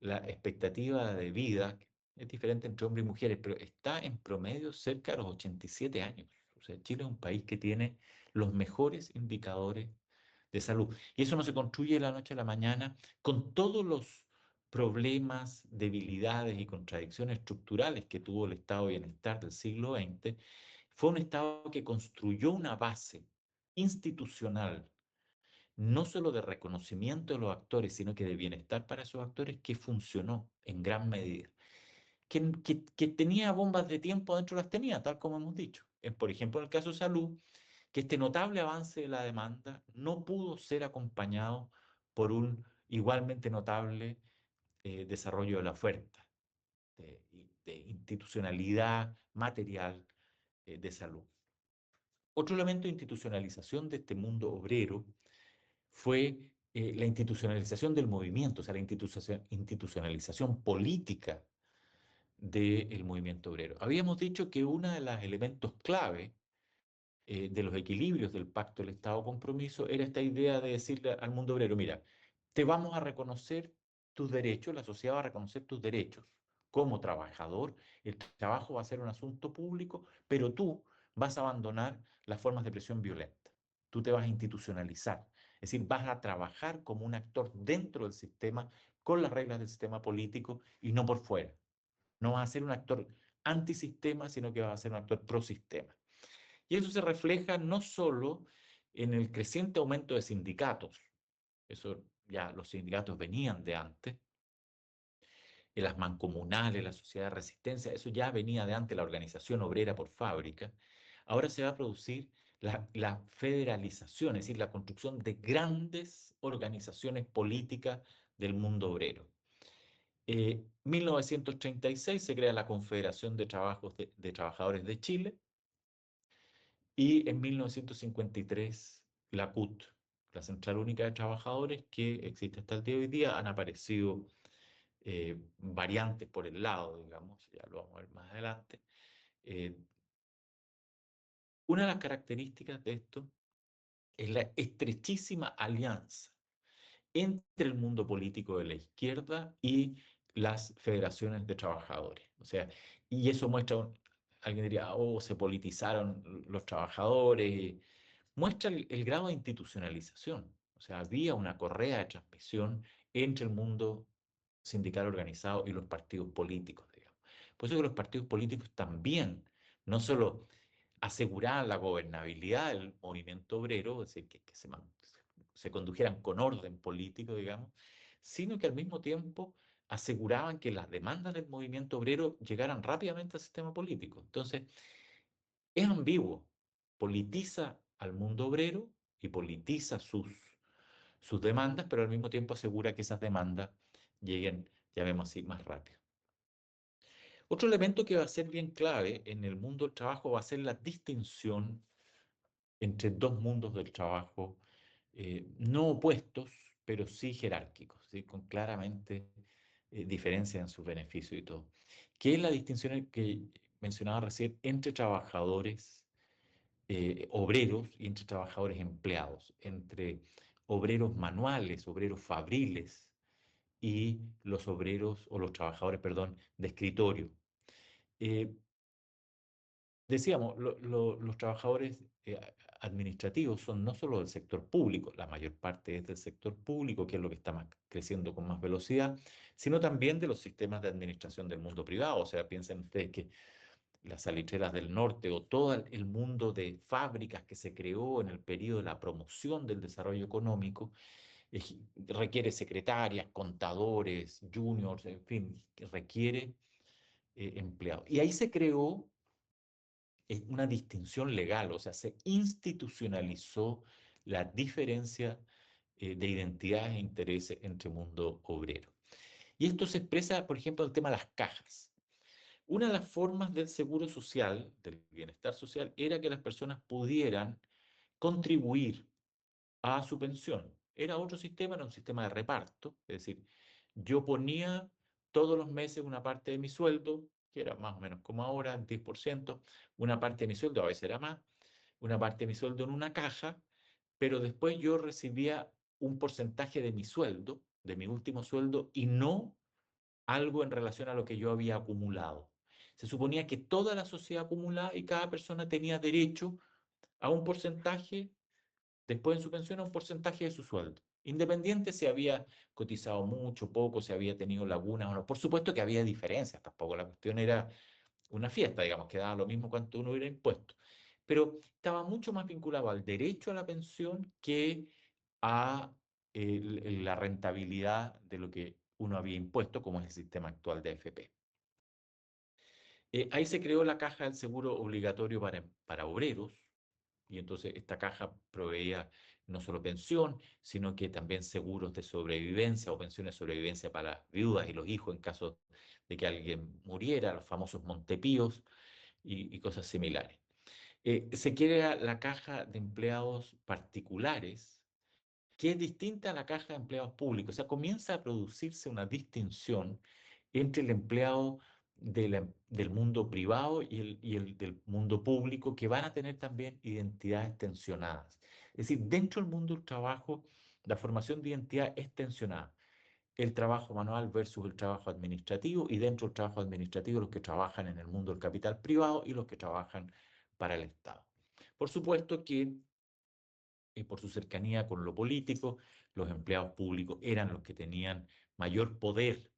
la expectativa de vida es diferente entre hombres y mujeres, pero está en promedio cerca de los 87 años. O sea, Chile es un país que tiene los mejores indicadores de salud. Y eso no se construye de la noche a la mañana con todos los problemas, debilidades y contradicciones estructurales que tuvo el estado de bienestar del siglo XX. Fue un estado que construyó una base institucional no solo de reconocimiento de los actores, sino que de bienestar para esos actores que funcionó en gran medida. Que tenía bombas de tiempo adentro, las tenía, tal como hemos dicho. Por ejemplo, en el caso de salud, que este notable avance de la demanda no pudo ser acompañado por un igualmente notable desarrollo de la oferta, de institucionalidad material de salud. Otro elemento de institucionalización de este mundo obrero fue la institucionalización del movimiento, o sea, la institucionalización política del movimiento obrero. Habíamos dicho que uno de los elementos clave de los equilibrios del pacto del Estado-compromiso era esta idea de decirle al mundo obrero, mira, te vamos a reconocer tus derechos, la sociedad va a reconocer tus derechos como trabajador, el trabajo va a ser un asunto público, pero tú vas a abandonar las formas de presión violenta, tú te vas a institucionalizar, es decir, vas a trabajar como un actor dentro del sistema, con las reglas del sistema político y no por fuera. No vas a ser un actor antisistema, sino que vas a ser un actor pro sistema. Y eso se refleja no solo en el creciente aumento de sindicatos, eso ya los sindicatos venían de antes, en las mancomunales, la sociedad de resistencia, eso ya venía de antes, la organización obrera por fábrica. Ahora se va a producir la federalización, es decir, la construcción de grandes organizaciones políticas del mundo obrero. 1936 se crea la Confederación de Trabajadores de Chile y en 1953 la CUT, la Central Única de Trabajadores, que existe hasta el día de hoy día. Han aparecido variantes por el lado, digamos, ya lo vamos a ver más adelante. Eh, una de las características de esto es la estrechísima alianza entre el mundo político de la izquierda y las federaciones de trabajadores. O sea, y eso muestra, alguien diría, oh, se politizaron los trabajadores, muestra el grado de institucionalización. O sea, había una correa de transmisión entre el mundo sindical organizado y los partidos políticos, digamos. Por eso que los partidos políticos también, no solo aseguraban la gobernabilidad del movimiento obrero, es decir, que se condujeran con orden político, digamos, sino que al mismo tiempo aseguraban que las demandas del movimiento obrero llegaran rápidamente al sistema político. Entonces, es ambiguo, politiza al mundo obrero y politiza sus demandas, pero al mismo tiempo asegura que esas demandas lleguen, llamémoslo así, más rápido. Otro elemento que va a ser bien clave en el mundo del trabajo va a ser la distinción entre dos mundos del trabajo, no opuestos, pero sí jerárquicos, ¿sí? Con claramente diferencia en sus beneficios y todo. ¿Qué es la distinción que mencionaba recién entre trabajadores obreros y entre trabajadores empleados, entre obreros manuales, obreros fabriles y los obreros o los trabajadores, perdón, de escritorio? Eh, Decíamos, los trabajadores administrativos son no solo del sector público, la mayor parte es del sector público, que es lo que está creciendo con más velocidad, sino también de los sistemas de administración del mundo privado. O sea, piensen ustedes que las salitreras del norte o todo el mundo de fábricas que se creó en el periodo de la promoción del desarrollo económico, requiere secretarias, contadores, juniors, en fin, que requiere empleados. Y ahí se creó una distinción legal, o sea, se institucionalizó la diferencia de identidades e intereses entre mundo obrero. Y esto se expresa, por ejemplo, en el tema de las cajas. Una de las formas del seguro social, del bienestar social, era que las personas pudieran contribuir a su pensión. Era otro sistema, era un sistema de reparto, es decir, yo ponía todos los meses una parte de mi sueldo, que era más o menos como ahora, el 10%, una parte de mi sueldo, a veces era más, una parte de mi sueldo en una caja, pero después yo recibía un porcentaje de mi sueldo, de mi último sueldo, y no algo en relación a lo que yo había acumulado. Se suponía que toda la sociedad acumulaba y cada persona tenía derecho a un porcentaje, después en su pensión, a un porcentaje de su sueldo. Independiente si había cotizado mucho, poco, si había tenido lagunas o no. Por supuesto que había diferencias, tampoco la cuestión era una fiesta, digamos, que daba lo mismo cuanto uno hubiera impuesto. Pero estaba mucho más vinculado al derecho a la pensión que a la rentabilidad de lo que uno había impuesto, como es el sistema actual de AFP. Ahí se creó la caja del seguro obligatorio para obreros, y entonces esta caja proveía no solo pensión, sino que también seguros de sobrevivencia o pensiones de sobrevivencia para las viudas y los hijos en caso de que alguien muriera, los famosos Montepíos y cosas similares. Se crea la caja de empleados particulares, que es distinta a la caja de empleados públicos. O sea, comienza a producirse una distinción entre el empleado del mundo privado y el del mundo público, que van a tener también identidades tensionadas. Es decir, dentro del mundo del trabajo, la formación de identidad es tensionada. El trabajo manual versus el trabajo administrativo, y dentro del trabajo administrativo los que trabajan en el mundo del capital privado y los que trabajan para el Estado. Por supuesto que por su cercanía con lo político, los empleados públicos eran los que tenían mayor poder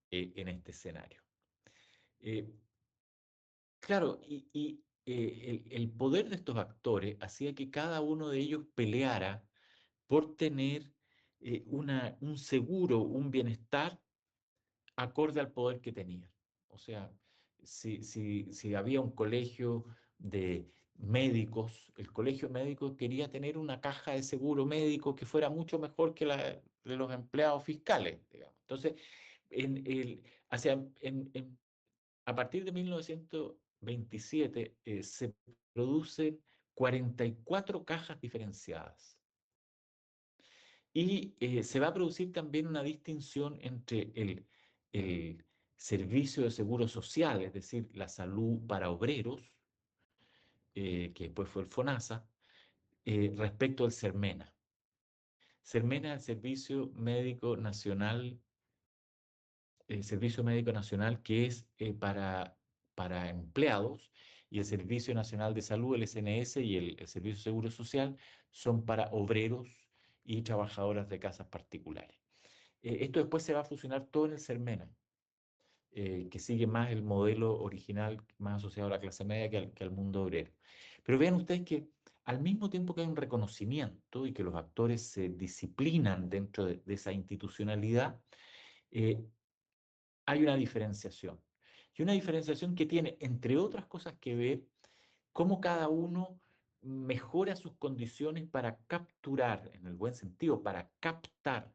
en este escenario. Eh, claro, el poder de estos actores hacía que cada uno de ellos peleara por tener un seguro, un bienestar acorde al poder que tenían. O sea, si había un colegio de médicos, el colegio médico quería tener una caja de seguro médico que fuera mucho mejor que la de los empleados fiscales, digamos. Entonces, hacia, a partir de 1927 se producen 44 cajas diferenciadas. Y se va a producir también una distinción entre el servicio de seguro social, es decir, la salud para obreros, que después fue el FONASA, respecto al CERMENA. CERMENA es el Servicio Médico Nacional que es para empleados, y el Servicio Nacional de Salud, el SNS, y el Servicio de Seguro Social son para obreros y trabajadoras de casas particulares. Esto después se va a fusionar todo en el CERMENA, que sigue más el modelo original, más asociado a la clase media que al mundo obrero. Pero vean ustedes que al mismo tiempo que hay un reconocimiento y que los actores se disciplinan dentro de esa institucionalidad, eh, hay una diferenciación. Y una diferenciación que tiene, entre otras cosas, que ver cómo cada uno mejora sus condiciones para capturar, en el buen sentido, para captar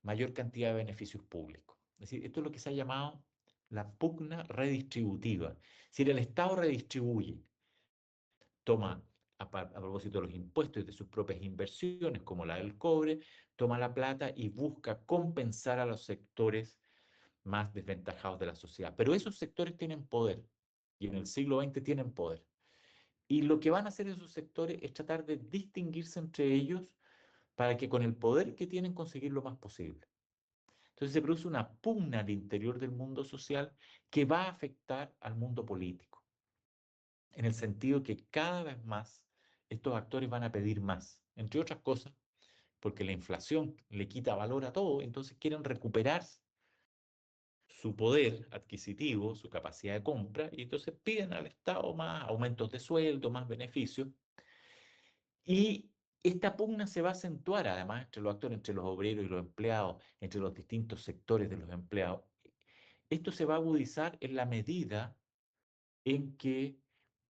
mayor cantidad de beneficios públicos. Es decir, esto es lo que se ha llamado la pugna redistributiva. Es decir, el Estado redistribuye, toma a propósito de los impuestos y de sus propias inversiones, como la del cobre, toma la plata y busca compensar a los sectores más desventajados de la sociedad. Pero esos sectores tienen poder, y en el siglo XX tienen poder. Y lo que van a hacer esos sectores es tratar de distinguirse entre ellos para que con el poder que tienen conseguir lo más posible. Entonces se produce una pugna al interior del mundo social que va a afectar al mundo político, en el sentido que cada vez más estos actores van a pedir más, entre otras cosas, porque la inflación le quita valor a todo, entonces quieren recuperar su poder adquisitivo, su capacidad de compra, y entonces piden al Estado más aumentos de sueldo, más beneficios. Y esta pugna se va a acentuar además entre los actores, entre los obreros y los empleados, entre los distintos sectores de los empleados. Esto se va a agudizar en la medida en que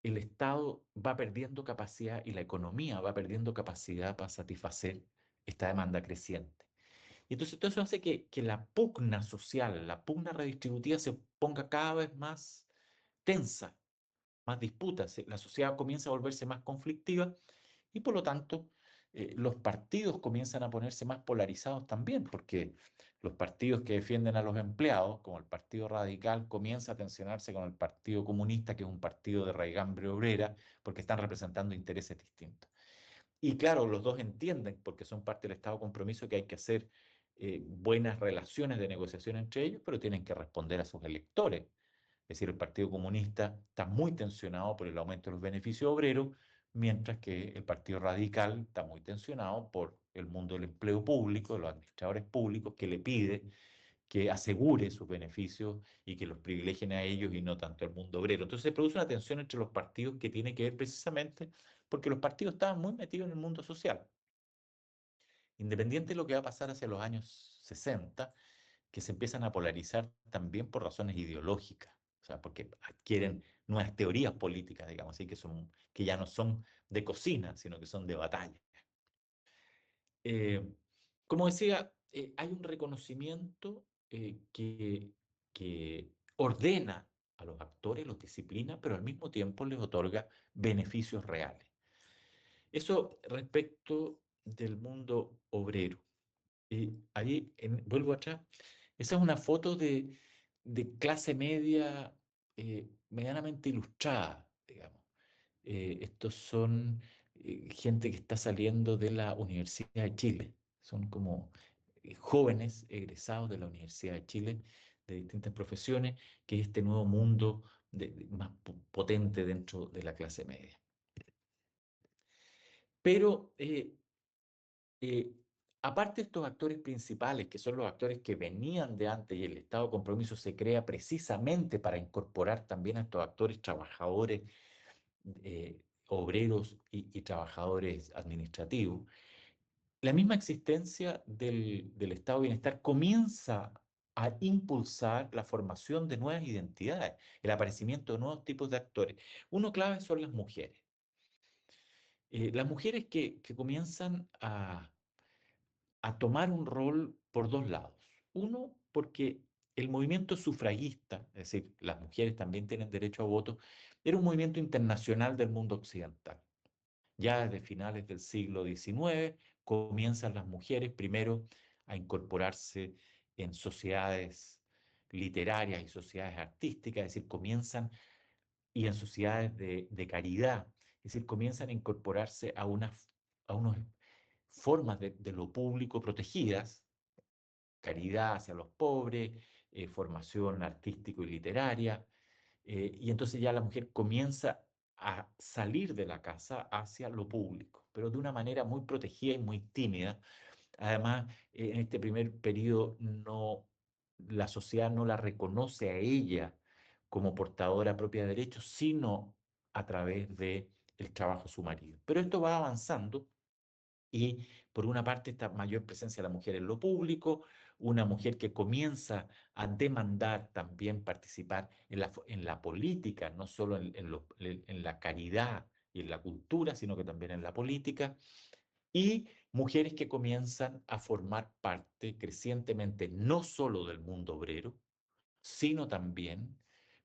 el Estado va perdiendo capacidad y la economía va perdiendo capacidad para satisfacer esta demanda creciente. Y entonces todo eso hace que la pugna social, la pugna redistributiva se ponga cada vez más tensa, más disputas. La sociedad comienza a volverse más conflictiva y por lo tanto los partidos comienzan a ponerse más polarizados también, porque los partidos que defienden a los empleados, como el Partido Radical, comienza a tensionarse con el Partido Comunista, que es un partido de raigambre obrera, porque están representando intereses distintos. Y claro, los dos entienden, porque son parte del Estado de compromiso, que hay que hacer buenas relaciones de negociación entre ellos, pero tienen que responder a sus electores. Es decir, el Partido Comunista está muy tensionado por el aumento de los beneficios obreros, mientras que el Partido Radical está muy tensionado por el mundo del empleo público, de los administradores públicos, que le pide que asegure sus beneficios y que los privilegien a ellos y no tanto al mundo obrero. Entonces se produce una tensión entre los partidos que tiene que ver precisamente porque los partidos estaban muy metidos en el mundo social. Independiente de lo que va a pasar hacia los años 60, que se empiezan a polarizar también por razones ideológicas, o sea, porque adquieren nuevas teorías políticas, digamos así, que ya no son de cocina, sino que son de batalla. Eh, como decía, hay un reconocimiento que ordena a los actores, los disciplina, pero al mismo tiempo les otorga beneficios reales. Eso respecto del mundo obrero. Y ahí, vuelvo atrás, esa es una foto de clase media medianamente ilustrada, digamos. Estos son gente que está saliendo de la Universidad de Chile. Son como jóvenes egresados de la Universidad de Chile de distintas profesiones, que es este nuevo mundo más potente dentro de la clase media. Pero eh, aparte de estos actores principales, que son los actores que venían de antes y el Estado de compromiso se crea precisamente para incorporar también a estos actores trabajadores, obreros y trabajadores administrativos, la misma existencia del estado de bienestar comienza a impulsar la formación de nuevas identidades, el aparecimiento de nuevos tipos de actores. Uno clave son las mujeres. Las mujeres que comienzan a tomar un rol por dos lados. Uno, porque el movimiento sufragista, es decir, las mujeres también tienen derecho a voto, era un movimiento internacional del mundo occidental. Ya desde finales del siglo XIX comienzan las mujeres primero a incorporarse en sociedades literarias y sociedades artísticas, es decir, comienzan, y en sociedades de caridad, es decir, comienzan a incorporarse a unas formas de lo público protegidas, caridad hacia los pobres, formación artístico y literaria, y entonces ya la mujer comienza a salir de la casa hacia lo público, pero de una manera muy protegida y muy tímida. Además, en este primer periodo la sociedad no la reconoce a ella como portadora propia de derechos, sino a través de el trabajo de su marido. Pero esto va avanzando y por una parte esta mayor presencia de la mujer en lo público, una mujer que comienza a demandar también participar en la política, no solo en la caridad y en la cultura, sino que también en la política, y mujeres que comienzan a formar parte crecientemente no solo del mundo obrero, sino también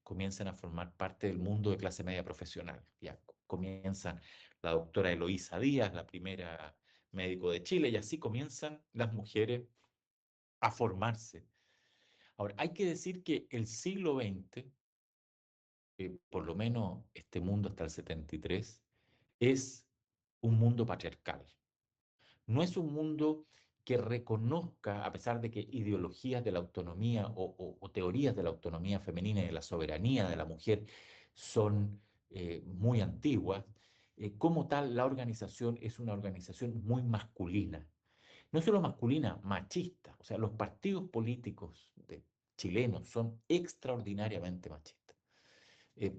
comienzan a formar parte del mundo de clase media profesional. Ya comienzan la doctora Eloísa Díaz, la primera médico de Chile, y así comienzan las mujeres a formarse. Ahora, hay que decir que el siglo XX, por lo menos este mundo hasta el 73, es un mundo patriarcal. No es un mundo que reconozca, a pesar de que ideologías de la autonomía o teorías de la autonomía femenina y de la soberanía de la mujer son muy antiguas, como tal la organización es una organización muy masculina. No solo masculina, machista. O sea, los partidos políticos chilenos son extraordinariamente machistas. Eh,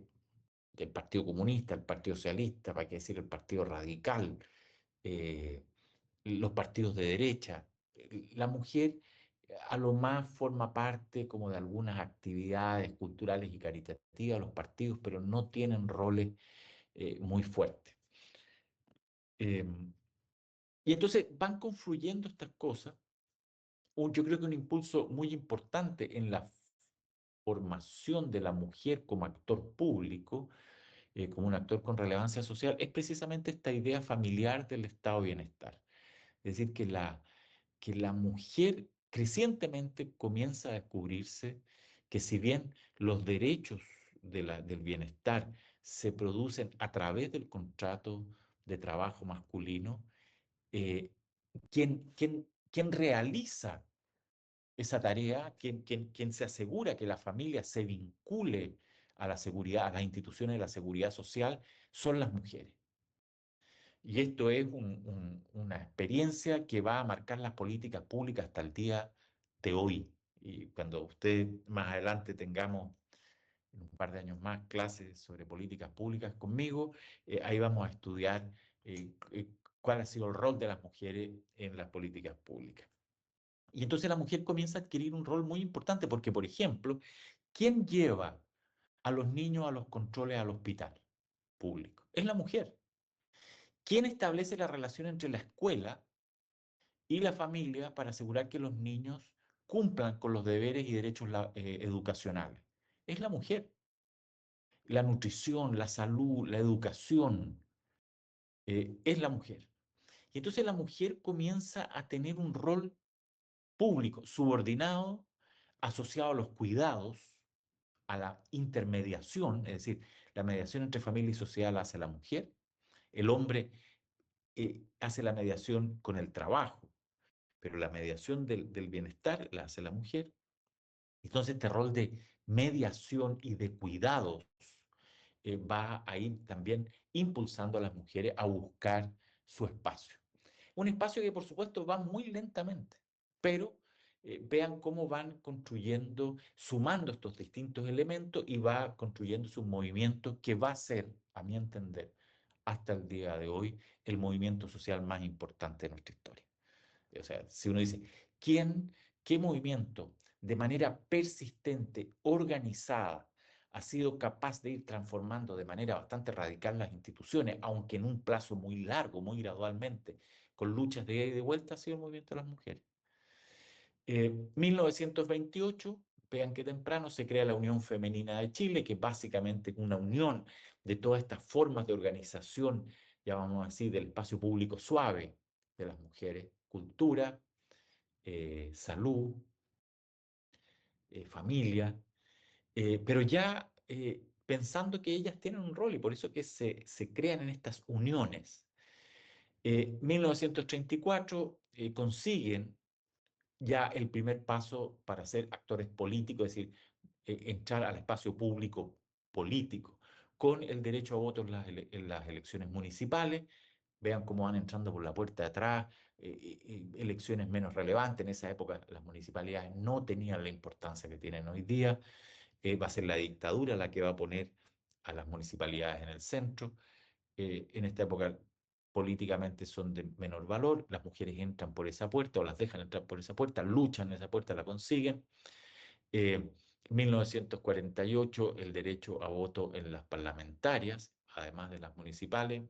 el Partido Comunista, el Partido Socialista, para qué decir el Partido Radical, eh, los partidos de derecha. La mujer a lo más forma parte como de algunas actividades culturales y caritativas, los partidos, pero no tienen roles muy fuertes. Eh, y entonces van confluyendo estas cosas. Yo creo que un impulso muy importante en la formación de la mujer como actor público, como un actor con relevancia social, es precisamente esta idea familiar del estado de bienestar. Es decir, que la mujer crecientemente comienza a descubrirse que si bien los derechos del bienestar se producen a través del contrato de trabajo masculino, eh, quien realiza esa tarea, quien se asegura que la familia se vincule a la seguridad, a las instituciones de la seguridad social, son las mujeres. Y esto es una experiencia que va a marcar las políticas públicas hasta el día de hoy. Y cuando usted más adelante tengamos, en un par de años más, clases sobre políticas públicas conmigo, ahí vamos a estudiar cuál ha sido el rol de las mujeres en las políticas públicas. Y entonces la mujer comienza a adquirir un rol muy importante porque, por ejemplo, ¿quién lleva a los niños a los controles al hospital público? Es la mujer. ¿Quién establece la relación entre la escuela y la familia para asegurar que los niños cumplan con los deberes y derechos educacionales? Es la mujer. La nutrición, la salud, la educación, es la mujer. Y entonces la mujer comienza a tener un rol público, subordinado, asociado a los cuidados, a la intermediación, es decir, la mediación entre familia y sociedad la hace la mujer, el hombre hace la mediación con el trabajo, pero la mediación del bienestar la hace la mujer. Entonces, este rol de mediación y de cuidados va a ir también impulsando a las mujeres a buscar su espacio. Un espacio que, por supuesto, va muy lentamente, pero vean cómo van construyendo, sumando estos distintos elementos y va construyéndose un movimiento que va a ser, a mi entender, hasta el día de hoy, el movimiento social más importante de nuestra historia. O sea, si uno dice, ¿qué movimiento de manera persistente, organizada, ha sido capaz de ir transformando de manera bastante radical las instituciones, aunque en un plazo muy largo, muy gradualmente, con luchas de ida y de vuelta, ha sido el movimiento de las mujeres. 1928, vean que temprano se crea la Unión Femenina de Chile, que es básicamente una unión de todas estas formas de organización, ya vamos a decir, del espacio público suave de las mujeres, cultura, salud, familia, pero ya pensando que ellas tienen un rol y por eso que se crean en estas uniones. 1934 consiguen ya el primer paso para ser actores políticos, es decir, entrar al espacio público político, con el derecho a voto en las elecciones municipales. Vean cómo van entrando por la puerta de atrás, elecciones menos relevantes. En esa época las municipalidades no tenían la importancia que tienen hoy día. Va a ser la dictadura la que va a poner a las municipalidades en el centro. En esta época políticamente son de menor valor, las mujeres entran por esa puerta o las dejan entrar por esa puerta, luchan en esa puerta, la consiguen. 1948, el derecho a voto en las parlamentarias, además de las municipales,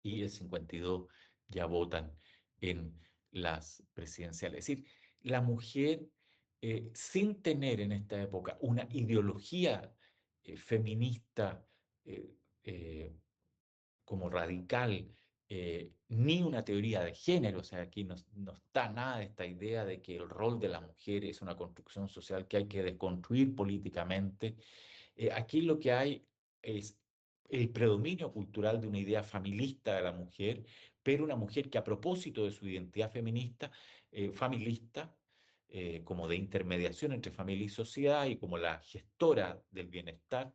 y el 52 ya votan en las presidenciales. Es decir, la mujer, sin tener en esta época una ideología feminista eh, eh, como radical, ni una teoría de género, o sea, aquí no está nada de esta idea de que el rol de la mujer es una construcción social que hay que desconstruir políticamente. Aquí lo que hay es el predominio cultural de una idea familista de la mujer, pero una mujer que a propósito de su identidad feminista, familista, como de intermediación entre familia y sociedad y como la gestora del bienestar,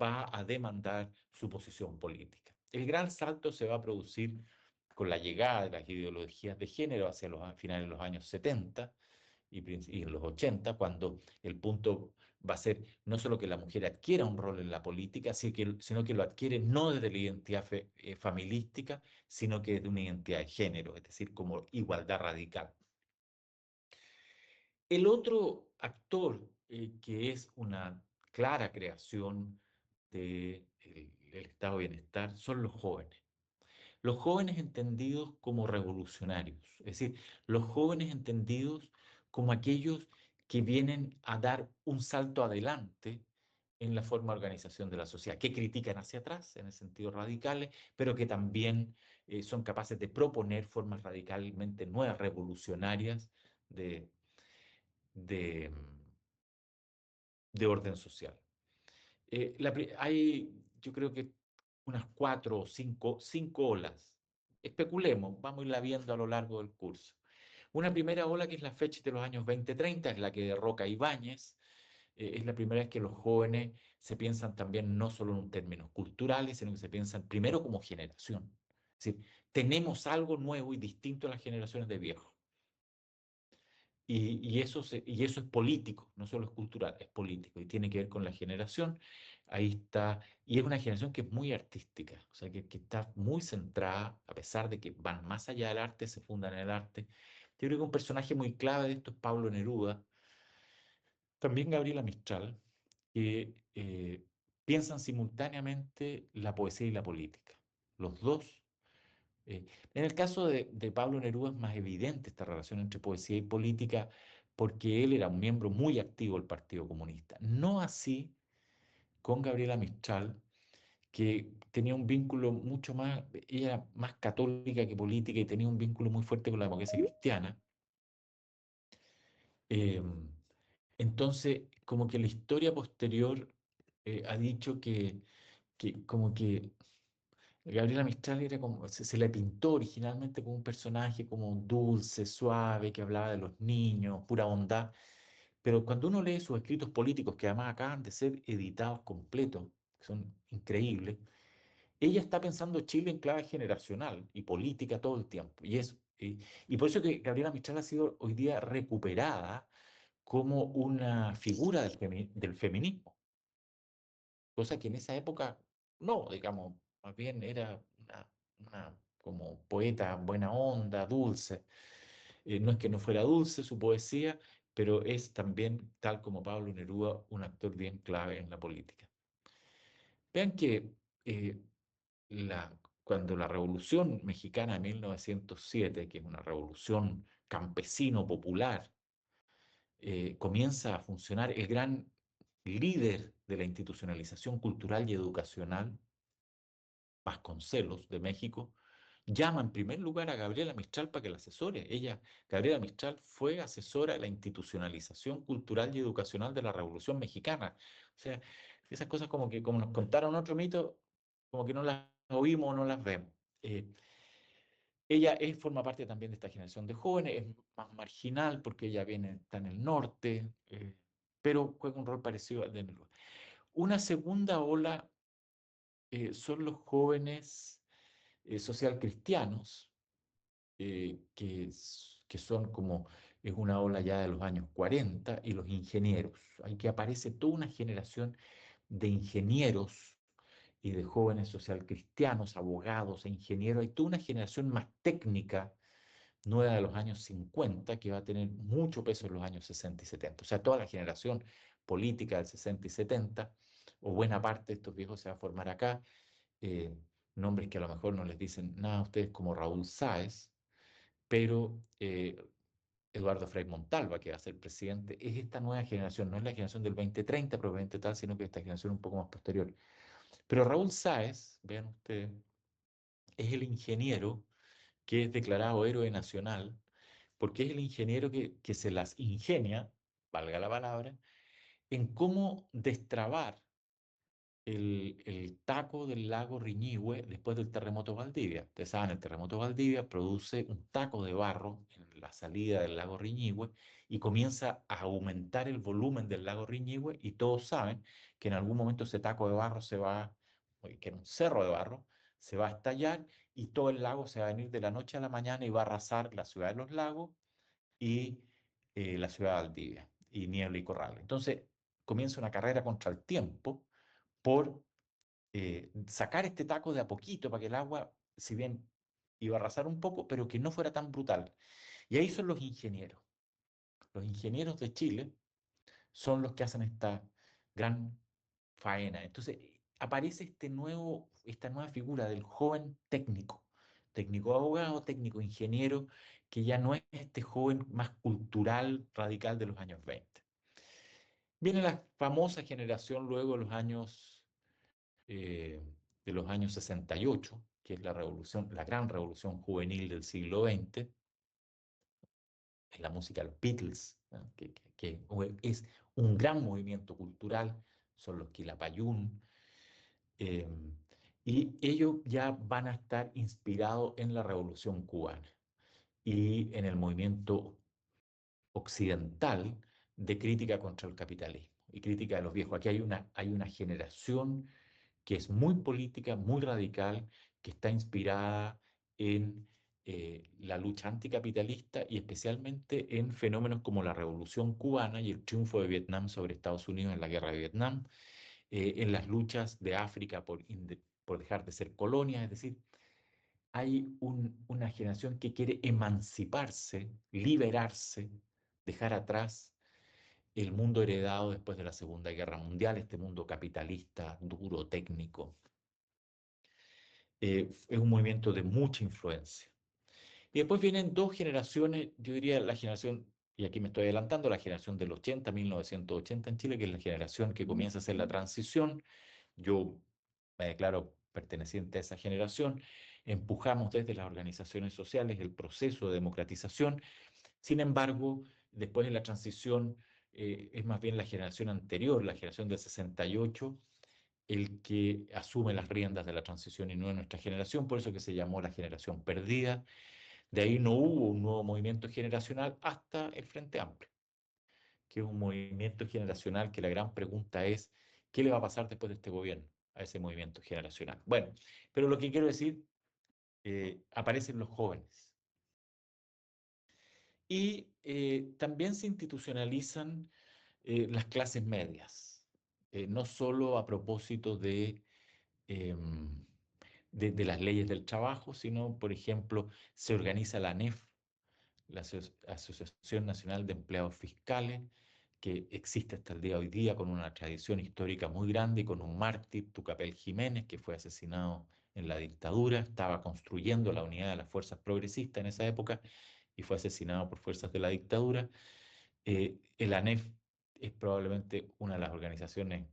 va a demandar su posición política. El gran salto se va a producir con la llegada de las ideologías de género hacia los finales de los años 70 y en los 80, cuando el punto va a ser no solo que la mujer adquiera un rol en la política, sino que lo adquiere no desde la identidad familistica, sino que desde una identidad de género, es decir, como igualdad radical. El otro actor que es una clara creación del estado de bienestar son los jóvenes. Los jóvenes entendidos como revolucionarios, es decir, los jóvenes entendidos como aquellos que vienen a dar un salto adelante en la forma de organización de la sociedad, que critican hacia atrás en el sentido radicales, pero que también son capaces de proponer formas radicalmente nuevas, revolucionarias de, de, de orden social. Yo creo que unas cuatro o cinco olas. Especulemos, vamos a irla viendo a lo largo del curso. Una primera ola que es la fecha de los años 20-30, es la que derroca a Ibáñez. Es la primera vez que los jóvenes se piensan también no solo en términos culturales, sino que se piensan primero como generación. Es decir, tenemos algo nuevo y distinto a las generaciones de viejos. Y eso es político, no solo es cultural, es político y tiene que ver con la generación. Ahí está, y es una generación que es muy artística, o sea, que está muy centrada, a pesar de que van más allá del arte, se fundan en el arte. Yo creo que un personaje muy clave de esto es Pablo Neruda, también Gabriela Mistral, que piensan simultáneamente la poesía y la política. Los dos en el caso de Pablo Neruda es más evidente esta relación entre poesía y política porque él era un miembro muy activo del Partido Comunista. No así con Gabriela Mistral, que tenía un vínculo mucho más, ella era más católica que política y tenía un vínculo muy fuerte con la democracia cristiana. Eh, entonces, como que la historia posterior ha dicho que como que Gabriela Mistral era como, se le pintó originalmente como un personaje como dulce, suave, que hablaba de los niños, pura bondad. Pero cuando uno lee sus escritos políticos, que además acaban de ser editados completos, que son increíbles, ella está pensando Chile en clave generacional y política todo el tiempo. Y por eso que Gabriela Mistral ha sido hoy día recuperada como una figura del feminismo, cosa que en esa época no, digamos, más bien era una como poeta buena onda, dulce. No es que no fuera dulce su poesía, pero es también, tal como Pablo Neruda, un actor bien clave en la política. Vean que eh, cuando la Revolución Mexicana de 1907, que es una revolución campesino-popular, comienza a funcionar, el gran líder de la institucionalización cultural y educacional, Vasconcelos, de México, llama en primer lugar a Gabriela Mistral para que la asesore. Gabriela Mistral, fue asesora de la institucionalización cultural y educacional de la Revolución Mexicana. O sea, esas cosas como que, como nos contaron otro mito, como que no las oímos o no las vemos. Eh, forma parte también de esta generación de jóvenes, es más marginal porque ella está en el norte, pero juega un rol parecido al de Neruda. Una segunda ola son los jóvenes social cristianos, que son como, es una ola ya de los años 40, y los ingenieros. Ahí que aparece toda una generación de ingenieros y de jóvenes social cristianos, abogados e ingenieros. Hay toda una generación más técnica, nueva de los años 50, que va a tener mucho peso en los años 60 y 70. O sea, toda la generación política del 60 y 70, o buena parte de estos viejos se va a formar acá. eh, Nombres que a lo mejor no les dicen nada a ustedes, como Raúl Sáez, pero Eduardo Frei Montalva, que va a ser presidente, es esta nueva generación, no es la generación del 2030 probablemente tal, sino que esta generación un poco más posterior. Pero Raúl Sáez, vean ustedes, es el ingeniero que es declarado héroe nacional, porque es el ingeniero que se las ingenia, valga la palabra, en cómo destrabar el taco del lago Riñihue después del terremoto Valdivia. Ustedes saben, el terremoto Valdivia produce un taco de barro en la salida del lago Riñihue y comienza a aumentar el volumen del lago Riñihue, y todos saben que en algún momento ese taco de barro que era un cerro de barro, se va a estallar y todo el lago se va a venir de la noche a la mañana y va a arrasar la ciudad de Los Lagos y la ciudad de Valdivia y Niebla y Corral. Entonces comienza una carrera contra el tiempo por sacar este taco de a poquito para que el agua, si bien iba a arrasar un poco, pero que no fuera tan brutal. Y ahí son los ingenieros. Los ingenieros de Chile son los que hacen esta gran faena. Entonces aparece esta nueva figura del joven técnico, técnico abogado, técnico ingeniero, que ya no es este joven más cultural, radical de los años 20. Viene la famosa generación luego eh, de los años 68, que es la gran revolución juvenil del siglo XX, es la música de los Beatles, ¿no? Que es un gran movimiento cultural, son los Quilapayún, eh, y ellos ya van a estar inspirados en la revolución cubana y en el movimiento occidental de crítica contra el capitalismo y crítica de los viejos. Aquí hay una generación que es muy política, muy radical, que está inspirada en la lucha anticapitalista y especialmente en fenómenos como la Revolución Cubana y el triunfo de Vietnam sobre Estados Unidos en la Guerra de Vietnam, en las luchas de África por dejar de ser colonia. Es decir, hay una generación que quiere emanciparse, liberarse, dejar atrás el mundo heredado después de la Segunda Guerra Mundial, este mundo capitalista, duro, técnico. Es un movimiento de mucha influencia. Y después vienen dos generaciones, yo diría la generación, y aquí me estoy adelantando, la generación del 80, 1980 en Chile, que es la generación que comienza a hacer la transición. Yo me declaro perteneciente a esa generación. Empujamos desde las organizaciones sociales el proceso de democratización. Sin embargo, después de la transición, es más bien la generación anterior, la generación del 68, el que asume las riendas de la transición y no de nuestra generación, por eso que se llamó la generación perdida. De ahí no hubo un nuevo movimiento generacional hasta el Frente Amplio, que es un movimiento generacional que la gran pregunta es, ¿qué le va a pasar después de este gobierno a ese movimiento generacional? Bueno, pero lo que quiero decir, aparecen los jóvenes. Y también se institucionalizan las clases medias, no solo a propósito em, de las leyes del trabajo, sino, por ejemplo, se organiza la ANEF, la Asociación Nacional de Empleados Fiscales, que existe hasta el día de hoy día con una tradición histórica muy grande y con un mártir, Tucapel Jiménez, que fue asesinado en la dictadura, estaba construyendo la unidad de las fuerzas progresistas en esa época y fue asesinado por fuerzas de la dictadura. El ANEF es probablemente una de las organizaciones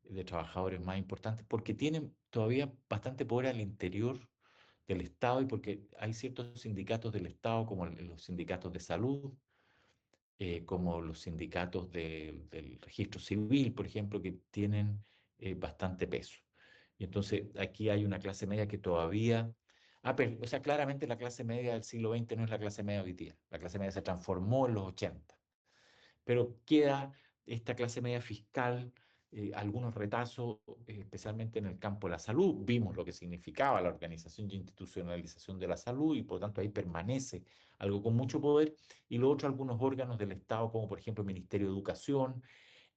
de trabajadores más importantes porque tienen todavía bastante poder al interior del Estado y porque hay ciertos sindicatos del Estado como los sindicatos de salud, como los sindicatos del registro civil, por ejemplo, que tienen bastante peso. Y entonces aquí hay una clase media que todavía, o sea, claramente la clase media del siglo XX no es la clase media de hoy día. La clase media se transformó en los 80, pero queda esta clase media fiscal, algunos retazos, especialmente en el campo de la salud. Vimos lo que significaba la organización y institucionalización de la salud y por tanto ahí permanece algo con mucho poder. Y lo otro, algunos órganos del Estado, como por ejemplo el Ministerio de Educación,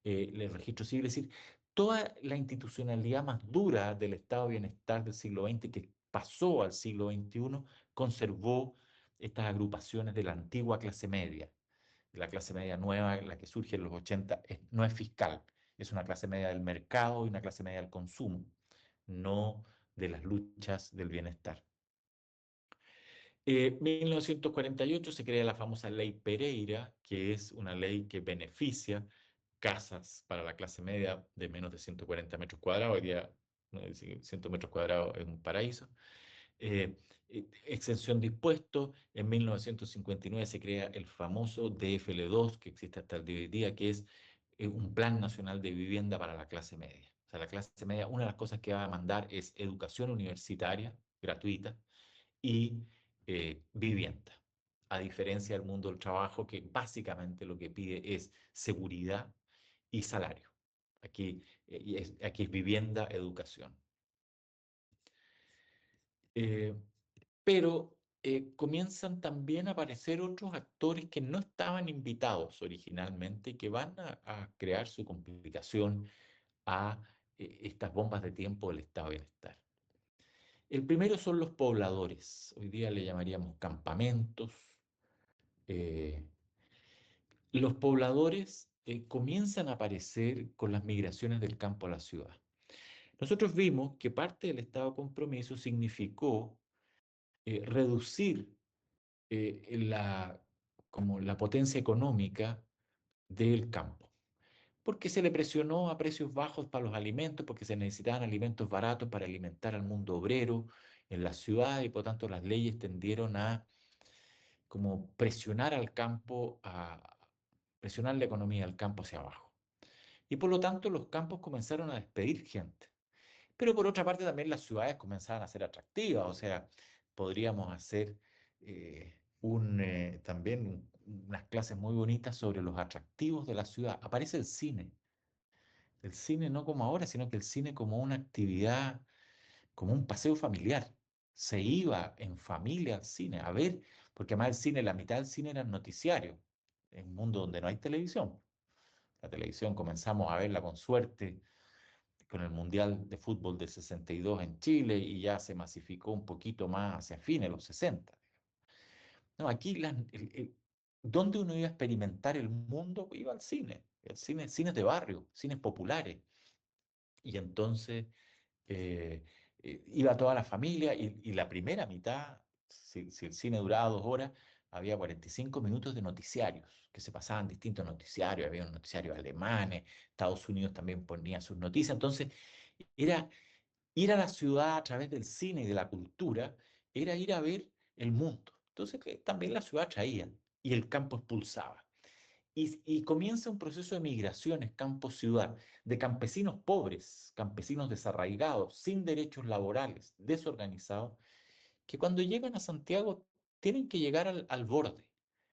el Registro Civil, es decir, toda la institucionalidad más dura del Estado de Bienestar del siglo XX que pasó al siglo XXI, conservó estas agrupaciones de la antigua clase media. La clase media nueva, la que surge en los 80, no es fiscal, es una clase media del mercado y una clase media del consumo, no de las luchas del bienestar. 1948 se crea la famosa Ley Pereira, que es una ley que beneficia casas para la clase media de menos de 140 metros cuadrados. Hoy día 100 metros cuadrados es un paraíso. Exención de impuestos. En 1959 se crea el famoso DFL2, que existe hasta el día de hoy día, que es un Plan Nacional de Vivienda para la clase media. O sea, la clase media, una de las cosas que va a demandar es educación universitaria gratuita y vivienda. A diferencia del mundo del trabajo, que básicamente lo que pide es seguridad y salario. Aquí es vivienda, educación. Eh, pero comienzan también a aparecer otros actores que no estaban invitados originalmente y que van a crear su complicación a estas bombas de tiempo del estado de bienestar. El primero son los pobladores, hoy día le llamaríamos campamentos. Eh, los pobladores comienzan a aparecer con las migraciones del campo a la ciudad. Nosotros vimos que parte del estado de compromiso significó reducir la, como la potencia económica del campo, porque se le presionó a precios bajos para los alimentos, porque se necesitaban alimentos baratos para alimentar al mundo obrero en la ciudad y por tanto las leyes tendieron a como presionar al campo, a presionar la economía del campo hacia abajo. Y por lo tanto los campos comenzaron a despedir gente. Pero por otra parte también las ciudades comenzaban a ser atractivas, o sea, podríamos hacer también unas clases muy bonitas sobre los atractivos de la ciudad. Aparece el cine no como ahora, sino que el cine como una actividad, como un paseo familiar. Se iba en familia al cine a ver, porque además el cine, la mitad del cine era el noticiario, en un mundo donde no hay televisión. La televisión comenzamos a verla con suerte con el Mundial de Fútbol del 62 en Chile y ya se masificó un poquito más hacia fines de los 60. No, aquí donde uno iba a experimentar el mundo, iba al cine. El cine, cines de barrio, cines populares. Y entonces iba toda la familia y la primera mitad, si el cine duraba 2 horas, había 45 minutos de noticiarios, que se pasaban distintos noticiarios, había un noticiario alemanes, Estados Unidos también ponía sus noticias, entonces era ir a la ciudad a través del cine y de la cultura, era ir a ver el mundo. Entonces que también la ciudad traía y el campo expulsaba. Y comienza un proceso de migraciones campo-ciudad, de campesinos pobres, campesinos desarraigados, sin derechos laborales, desorganizados, que cuando llegan a Santiago tienen que llegar al borde.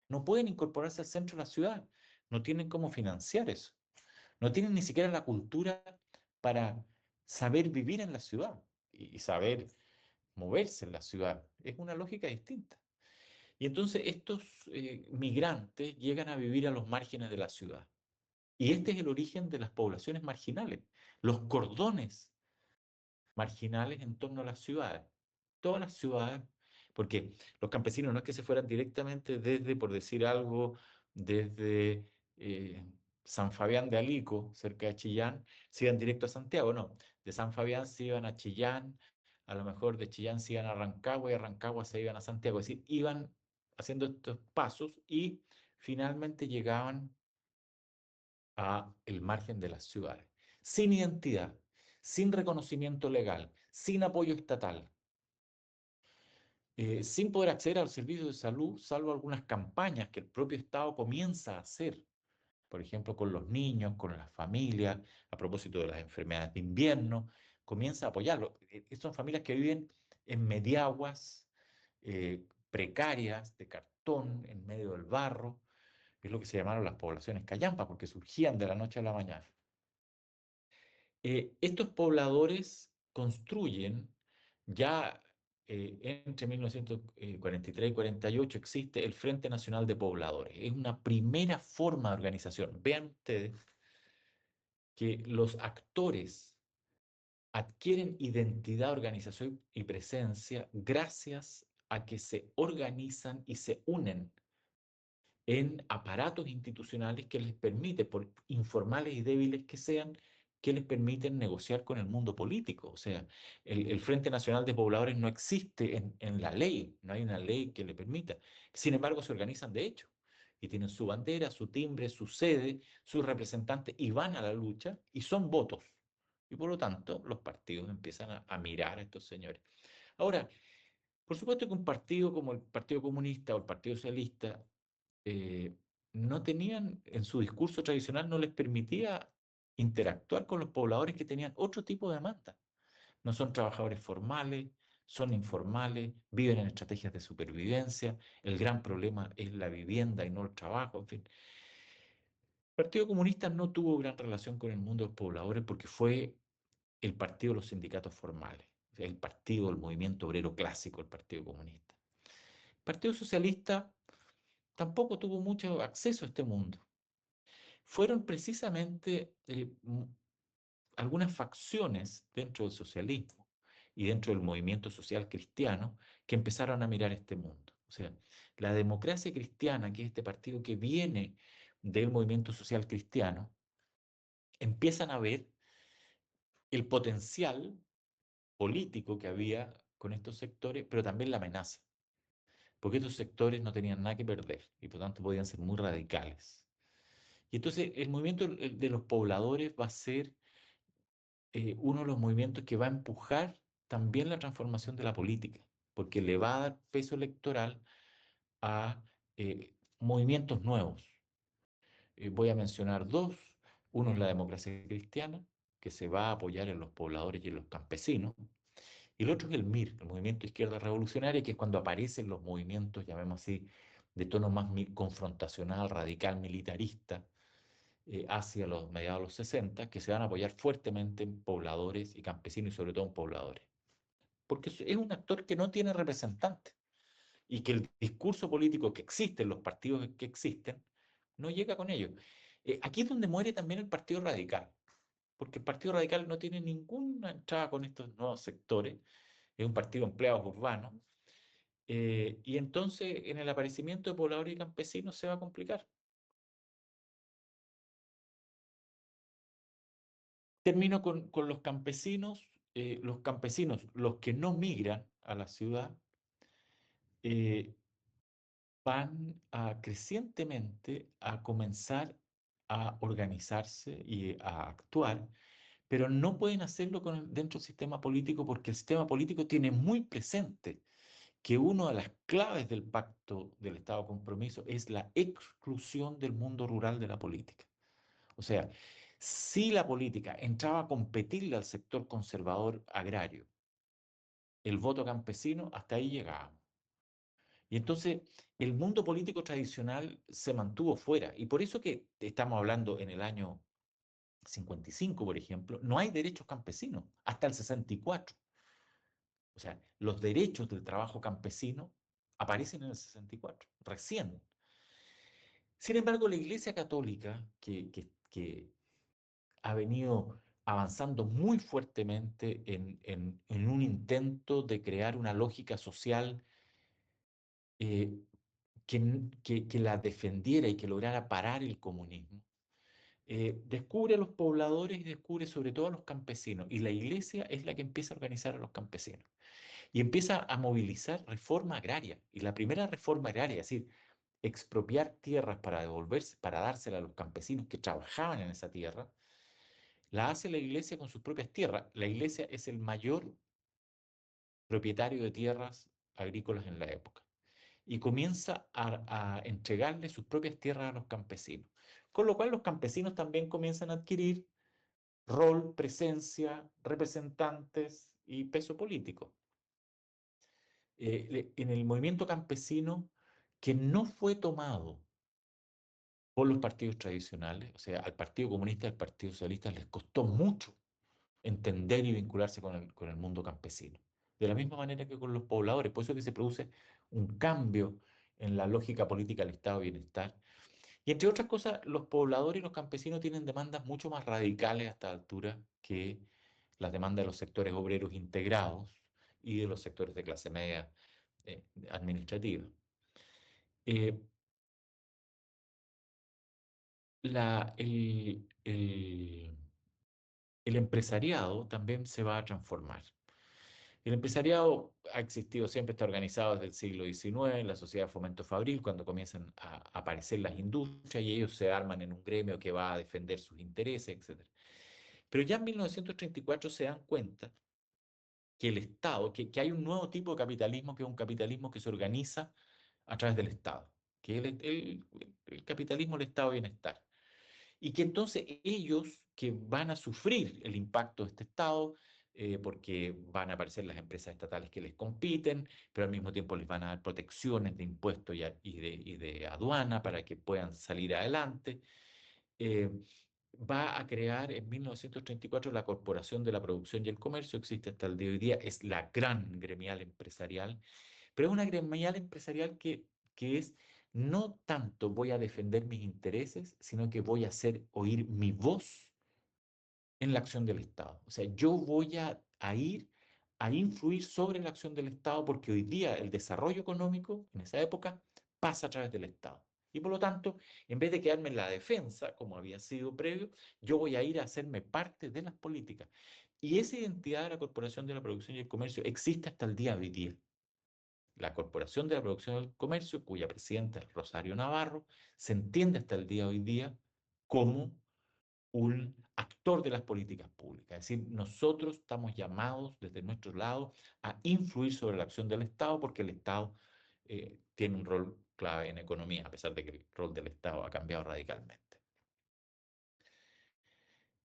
No pueden incorporarse al centro de la ciudad, no tienen cómo financiar eso, no tienen ni siquiera la cultura para saber vivir en la ciudad y saber moverse en la ciudad. Es una lógica distinta. Y entonces estos migrantes llegan a vivir a los márgenes de la ciudad. Y este es el origen de las poblaciones marginales, los cordones marginales en torno a las ciudades. Todas las ciudades, porque los campesinos no es que se fueran directamente desde, por decir algo, desde San Fabián de Alico, cerca de Chillán, se iban directo a Santiago, no, de San Fabián se iban a Chillán, a lo mejor de Chillán se iban a Rancagua y a Rancagua se iban a Santiago, es decir, iban haciendo estos pasos y finalmente llegaban a el margen de las ciudades, sin identidad, sin reconocimiento legal, sin apoyo estatal, sin poder acceder al servicio de salud, salvo algunas campañas que el propio Estado comienza a hacer, por ejemplo, con los niños, con las familias, a propósito de las enfermedades de invierno, comienza a apoyarlo. Son familias que viven en mediaguas precarias, de cartón, en medio del barro, es lo que se llamaron las poblaciones callampas, porque surgían de la noche a la mañana. Estos pobladores construyen ya entre 1943 y 48 existe el Frente Nacional de Pobladores. Es una primera forma de organización. Vean ustedes que los actores adquieren identidad, organización y presencia gracias a que se organizan y se unen en aparatos institucionales que les permite, por informales y débiles que sean, que les permiten negociar con el mundo político. O sea, el Frente Nacional de Pobladores no existe en la ley, no hay una ley que le permita. Sin embargo, se organizan de hecho y tienen su bandera, su timbre, su sede, sus representantes y van a la lucha y son votos. Y por lo tanto, los partidos empiezan a mirar a estos señores. Ahora, por supuesto que un partido como el Partido Comunista o el Partido Socialista eh, no tenían, en su discurso tradicional no les permitía interactuar con los pobladores que tenían otro tipo de demanda. No son trabajadores formales, son informales, viven en estrategias de supervivencia, el gran problema es la vivienda y no el trabajo, en fin. El Partido Comunista no tuvo gran relación con el mundo de los pobladores porque fue el partido de los sindicatos formales, o sea, el partido del movimiento obrero clásico, el Partido Comunista. El Partido Socialista tampoco tuvo mucho acceso a este mundo. Fueron precisamente algunas facciones dentro del socialismo y dentro del movimiento social cristiano que empezaron a mirar este mundo. O sea, la democracia cristiana, que es este partido que viene del movimiento social cristiano, empiezan a ver el potencial político que había con estos sectores, pero también la amenaza, porque estos sectores no tenían nada que perder y por tanto podían ser muy radicales. Y entonces el movimiento de los pobladores va a ser uno de los movimientos que va a empujar también la transformación de la política, porque le va a dar peso electoral a movimientos nuevos. Voy a mencionar dos. Uno es la democracia cristiana, que se va a apoyar en los pobladores y en los campesinos. Y el otro es el MIR, el Movimiento Izquierda Revolucionaria, que es cuando aparecen los movimientos, llamemos así, de tono más confrontacional, radical, militarista, hacia los mediados de los 60, que se van a apoyar fuertemente en pobladores y campesinos y sobre todo en pobladores. Porque es un actor que no tiene representante y que el discurso político que existe, los partidos que existen, no llega con ellos. Aquí es donde muere también el Partido Radical, porque el Partido Radical no tiene ninguna entrada con estos nuevos sectores, es un partido de empleados urbanos, y entonces en el aparecimiento de pobladores y campesinos se va a complicar. Termino con los campesinos, los que no migran a la ciudad, eh, van a crecientemente a comenzar a organizarse y a actuar, pero no pueden hacerlo dentro del sistema político porque el sistema político tiene muy presente que una de las claves del pacto del Estado de Compromiso es la exclusión del mundo rural de la política. O sea, si la política entraba a competirle al sector conservador agrario, el voto campesino, hasta ahí llegábamos. Y entonces el mundo político tradicional se mantuvo fuera. Y por eso que estamos hablando en el año 55, por ejemplo, no hay derechos campesinos hasta el 64. O sea, los derechos del trabajo campesino aparecen en el 64, recién. Sin embargo, la Iglesia Católica, que ha venido avanzando muy fuertemente en un intento de crear una lógica social que la defendiera y que lograra parar el comunismo, descubre a los pobladores y descubre sobre todo a los campesinos. Y la iglesia es la que empieza a organizar a los campesinos. Y empieza a movilizar reforma agraria. Y la primera reforma agraria, es decir, expropiar tierras para devolverse, para dársela a los campesinos que trabajaban en esa tierra, la hace la iglesia con sus propias tierras. La iglesia es el mayor propietario de tierras agrícolas en la época. Y comienza a entregarle sus propias tierras a los campesinos. Con lo cual los campesinos también comienzan a adquirir rol, presencia, representantes y peso político. En el movimiento campesino que no fue tomado por los partidos tradicionales, o sea, al Partido Comunista y al Partido Socialista les costó mucho entender y vincularse con el mundo campesino. De la misma manera que con los pobladores, por eso es que se produce un cambio en la lógica política del estado de bienestar. Y entre otras cosas, los pobladores y los campesinos tienen demandas mucho más radicales a esta altura que las demandas de los sectores obreros integrados y de los sectores de clase media administrativa. Eh, la, el empresariado también se va a transformar. El empresariado ha existido siempre, está organizado desde el siglo XIX, en la sociedad de fomento fabril, cuando comienzan a aparecer las industrias y ellos se arman en un gremio que va a defender sus intereses, etc. Pero ya en 1934 se dan cuenta que el Estado, que hay un nuevo tipo de capitalismo, que es un capitalismo que se organiza a través del Estado, que es el capitalismo del Estado de bienestar. Y que entonces ellos que van a sufrir el impacto de este Estado, porque van a aparecer las empresas estatales que les compiten, pero al mismo tiempo les van a dar protecciones de impuestos y de aduana para que puedan salir adelante, eh, va a crear en 1934 la Corporación de la Producción y el Comercio, existe hasta el día de hoy día, es la gran gremial empresarial, pero es una gremial empresarial que es no tanto voy a defender mis intereses, sino que voy a hacer oír mi voz en la acción del Estado. O sea, yo voy a ir a influir sobre la acción del Estado porque hoy día el desarrollo económico en esa época pasa a través del Estado. Y por lo tanto, en vez de quedarme en la defensa, como había sido previo, yo voy a ir a hacerme parte de las políticas. Y esa identidad de la Corporación de la Producción y el Comercio existe hasta el día de hoy día. La Corporación de la Producción y el Comercio, cuya presidenta es Rosario Navarro, se entiende hasta el día de hoy día como un actor de las políticas públicas. Es decir, nosotros estamos llamados desde nuestro lado a influir sobre la acción del Estado porque el Estado tiene un rol clave en economía, a pesar de que el rol del Estado ha cambiado radicalmente.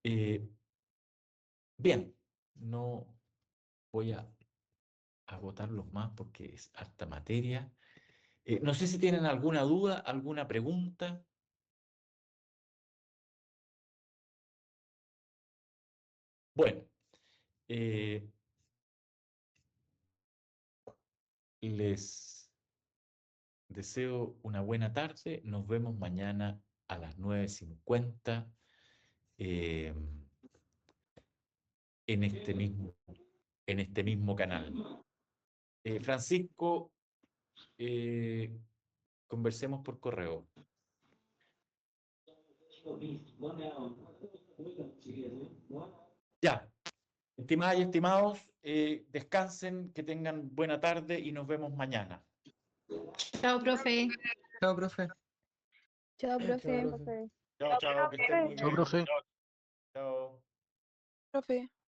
Eh, bien, no voy a agotarlos más porque es harta materia. No sé si tienen alguna duda, alguna pregunta. Bueno, eh, les deseo una buena tarde. Nos vemos mañana a las 9:50 eh, en este mismo canal. Francisco, eh, conversemos por correo. Ya, estimadas y estimados, descansen, que tengan buena tarde y nos vemos mañana. Chao, profe. Chao, profe. Chao, Chao, profe. profe. Chao, chao, que estén muy Chao, bien. profe. Chao, chao. Profe.